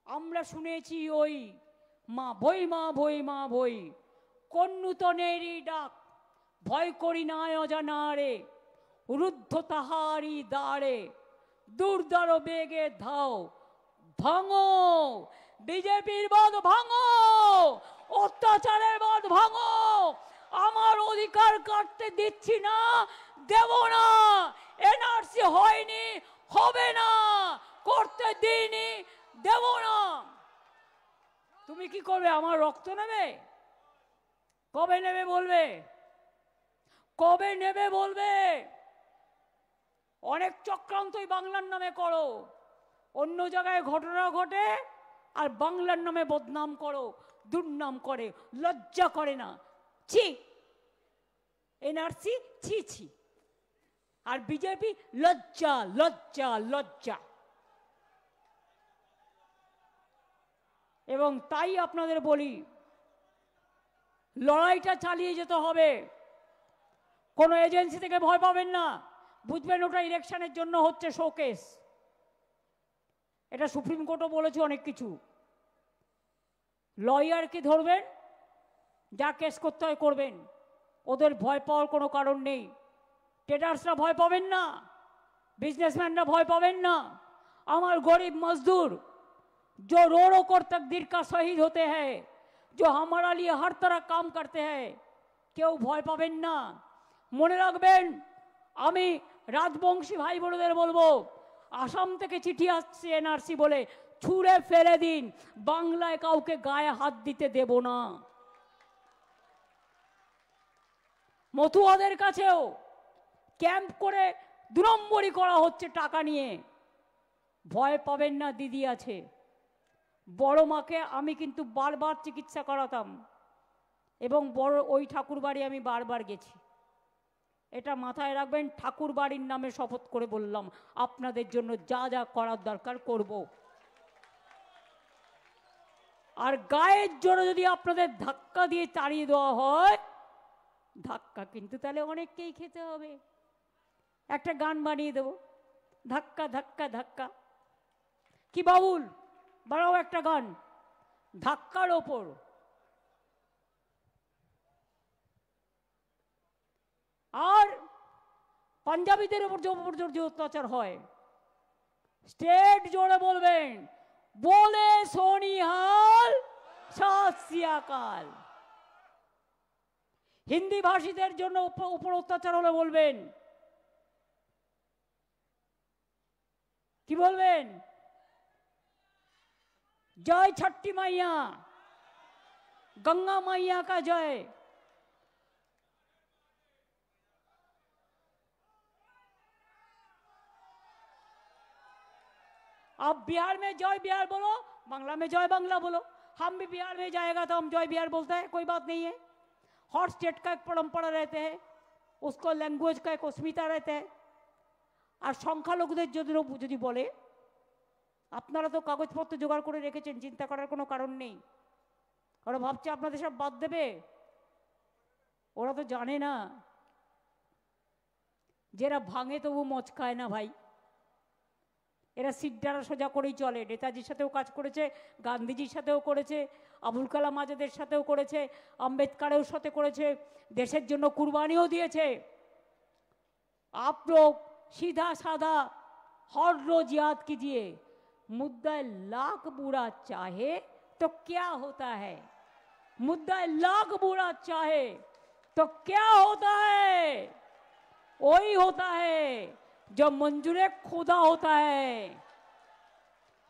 আমরা শুনেছি ওই মা বই মা বই মা বই, কোন নূতনেরই ডাক, ভয় করি না অজানারে, রুদ্ধ তাহারি দ্বারে, দুর্দার বেগে ধাও, ভাঙো বিজেপির বাঁধ ভাঙো, অত্যাচারের বাঁধ ভাঙো, আমার অধিকার কাটতে দিচ্ছি না, দেব না, এনআরসি হয়নি, হবে না, করতে দিইনি, দেব না। তুমি কি করবে? আমার রক্ত নেবে? কবে নেবে বলবে? কবে নেবে বলবে? অনেক চক্রান্তই বাংলার নামে করো, অন্য জায়গায় ঘটনা ঘটে আর বাংলার নামে বদনাম করো, দুর্নাম করে, লজ্জা করে না? ছি, এনআরসি ছি ছি, আর বিজেপি লজ্জা লজ্জা লজ্জা। এবং তাই আপনাদের বলি, লড়াইটা চালিয়ে যেতে হবে, কোনো এজেন্সি থেকে ভয় পাবেন না। বুঝবেন ওটা ইলেকশনের জন্য হচ্ছে শোকেস, এটা সুপ্রিম কোর্টও বলেছে অনেক কিছু। লয়ারকে ধরবেন, যা কেস করতে হয় করবেন, ওদের ভয় পাওয়ার কোনো কারণ নেই। ট্রেডার্সরা ভয় পাবেন না, बिजनेसमैनরা ভয় পাবেন না। আমার গরিব মজদুর जो रोड़ों को तकदीर का शहीद होते हैं, जो हमारा लिए हर तरह काम करते हैं, কেউ ভয় পাবেন না। মনে রাখবেন, আমি রাজবংশী ভাই বোনদের বলবো, আসাম থেকে চিঠি আসছে এনআরসি বলে, ছুঁড়ে ফেলে দিন, বাংলায় কাউকে গায়ে হাত দিতে দেব না। মতুয়াদের কাছেও ক্যাম্প করে 2 নম্বরই করা হচ্ছে টাকা নিয়ে, ভয় পাবেন না, দিদি আছে। বড় মাকে আমি কিন্তু বারবার চিকিৎসা করাতাম, এবং বড় ওই ঠাকুর বাড়ি আমি বারবার গেছি। এটা মাথায় রাখবেন, ঠাকুর বাড়ির নামে শপথ করে বললাম, আপনাদের জন্য যা যা করার দরকার করব। আর গায়ের জোরে যদি আপনাদের ধাক্কা দিয়ে তাড়িয়ে দেওয়া হয়, ধাক্কা কিন্তু তাহলে অনেককেই খেতে হবে। একটা গান বানিয়ে দেব, ধাক্কা ধাক্কা ধাক্কা। কি বাবুল, বাড়াও একটা গান ধাক্কার ওপর। আর পাঞ্জাবিদের উপর যে অত্যাচার হয়, স্টেট জোরে বলবেন, বলে সোনিহাল সত শ্রী আকাল। হিন্দি ভাষীদের জন্য উপর অত্যাচার হলে বলবেন, কি বলবেন? जय छठी मैया, गंगा मैया का जय। आप बिहार में जय बिहार बोलो, बांग्ला में जय बांग्ला बोलो। हम भी बिहार में जाएगा तो हम जय बिहार बोलते हैं, कोई बात नहीं है। हर स्टेट का एक परंपरा रहते हैं, उसको लैंग्वेज का एक अस्मिता रहता है। और সংখ্যালঘুদের যদি বলে, আপনারা তো কাগজপত্র জোগাড় করে রেখেছেন, চিন্তা করার কোনো কারণ নেই। ওরা ভাবছে আপনাদের সব বাদ দেবে, ওরা তো জানে না, যারা ভাঙে তবু মচকায় না ভাই। এরা সিদ্ধারা সোজা করেই চলে। নেতাজির সাথেও কাজ করেছে, গান্ধীজির সাথেও করেছে, আবুল কালাম আজাদের সাথেও করেছে, আম্বেদকারের সাথে করেছে, দেশের জন্য কুরবানিও দিয়েছে। आप लोग सीधा साधा हर रोज याद कीजिए, मुद्दा लाख बुरा चाहे तो क्या होता है, मुद्दा लाख बुरा चाहे तो क्या होता है, वही होता है जो मंजूरे खुदा होता है।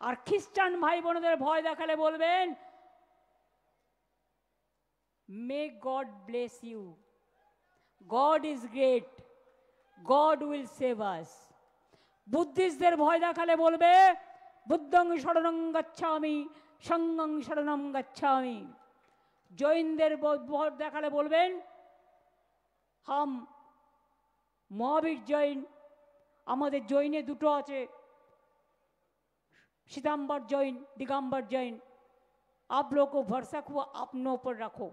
और ख्रिस्टान भाई बोनेদের ভয় দেখালে বলবেন, may God bless you, God is great, God will save us. বুদ্ধিস্টদের ভয় দেখালে বলবে, বুদ্ধং শরণং গচ্ছামি, সঙ্গং শরণং গচ্ছামি। জৈনদের দেখালে বলবেন হাম মহাবীর জৈন। আমাদের জৈনে দুটো আছে, श्वेतांबर जैन, दिगंबर जैन। आप लोग को भरोसा को अपनों पर रखो।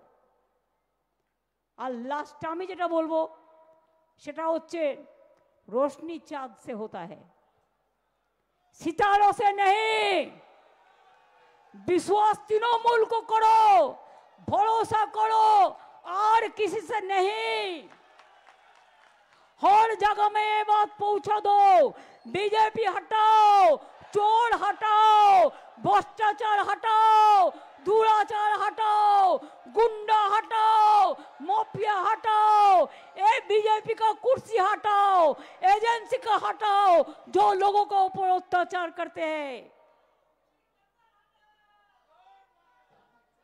और लास्ट আমি যেটা বলবো সেটা হচ্ছে रोशनी चाँद से होता है, सितारों से नहीं। विश्वास तृणमूल को करो, भरोसा करो और किसी से नहीं। हर जगह में ये बात पहुंचा दो, बीजेपी हटाओ, चोर हटाओ, भ्रष्टाचार हटाओ, दुराचार हटाओ, गुंडा हटाओ, माफिया हटाओ, ये बीजेपी का कुर्सी हटाओ, एजेंसी का हटाओ जो लोगों के ऊपर अत्याचार करते हैं।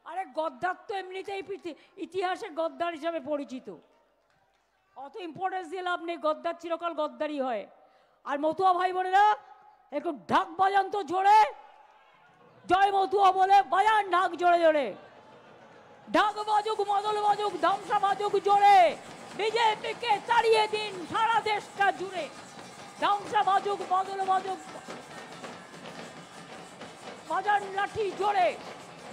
अरे गद्दार तो एमनितेই ইতিহাসে গদ্দার হিসেবে পরিচিত, অত ইম্পর্টেন্স দিয়ে লাভ নেই। গদ্দার চিরকাল গদ্দারই হয়। আর মতুয়া ভাই বোনেরা একটু ঢাক বাজান তো জোরে, জয় মতুয়া বলে বাজান ঢাক জোরে জোরে। ঢাক বাজুক, মদল বাজুক, ধামসা বাজুক জোরে। বিজেপিকে তাড়িয়ে দিন সারা দেশটা জুড়ে। ধামসা বাজুক, মদল বাজুক, বাজান লাঠি জোরে।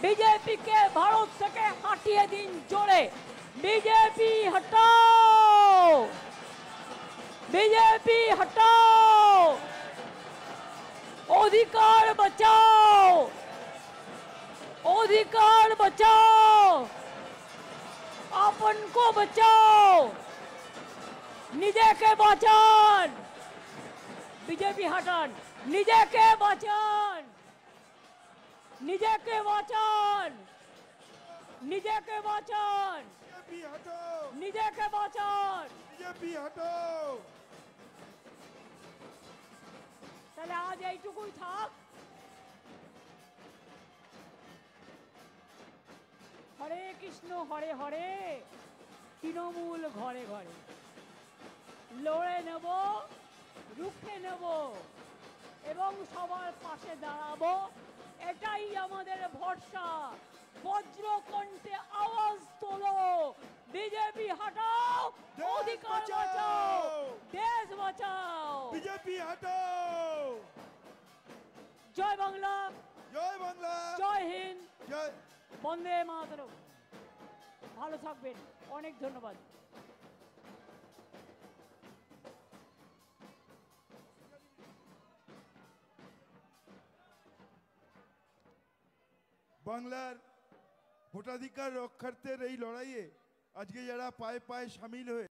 বিজেপিকে ভারত থেকে হাটিয়ে দিন জোরে। बीजेपी हटाओ, बीजेपी हटाओ, अधिकार बचाओ, अधिकार बचाओ, अपन को बचाओ, निजे के बचान। बीजेपी हटान, निजे के बचान, निजे के बचान, निजे के बचान, निजे के बचान। बीजेपी हटाओ। তাহলে আজ এইটুকুই থাক। হরে কৃষ্ণ হরে হরে, তৃণমূল ঘরে ঘরে। লড়ে নেব, রুখে নেব এবং সবার পাশে দাঁড়াবো, এটাই আমাদের ভরসা। বজ্রকণ্ঠে আওয়াজ তোলো, बीजेपी हटाओ, अधिकार बचाओ, देश बचाओ। बीजेपी हटाओ। जय बांग्ला, जय बांग्ला, जय हिंद, जय বন্দে মাতরম। ভালো থাকবেন, অনেক ধন্যবাদ। বাংলার ভোটাধিকার রক্ষার্থের এই লড়াইয়ে আজকে যারা পায়ে পায়ে সামিল হয়ে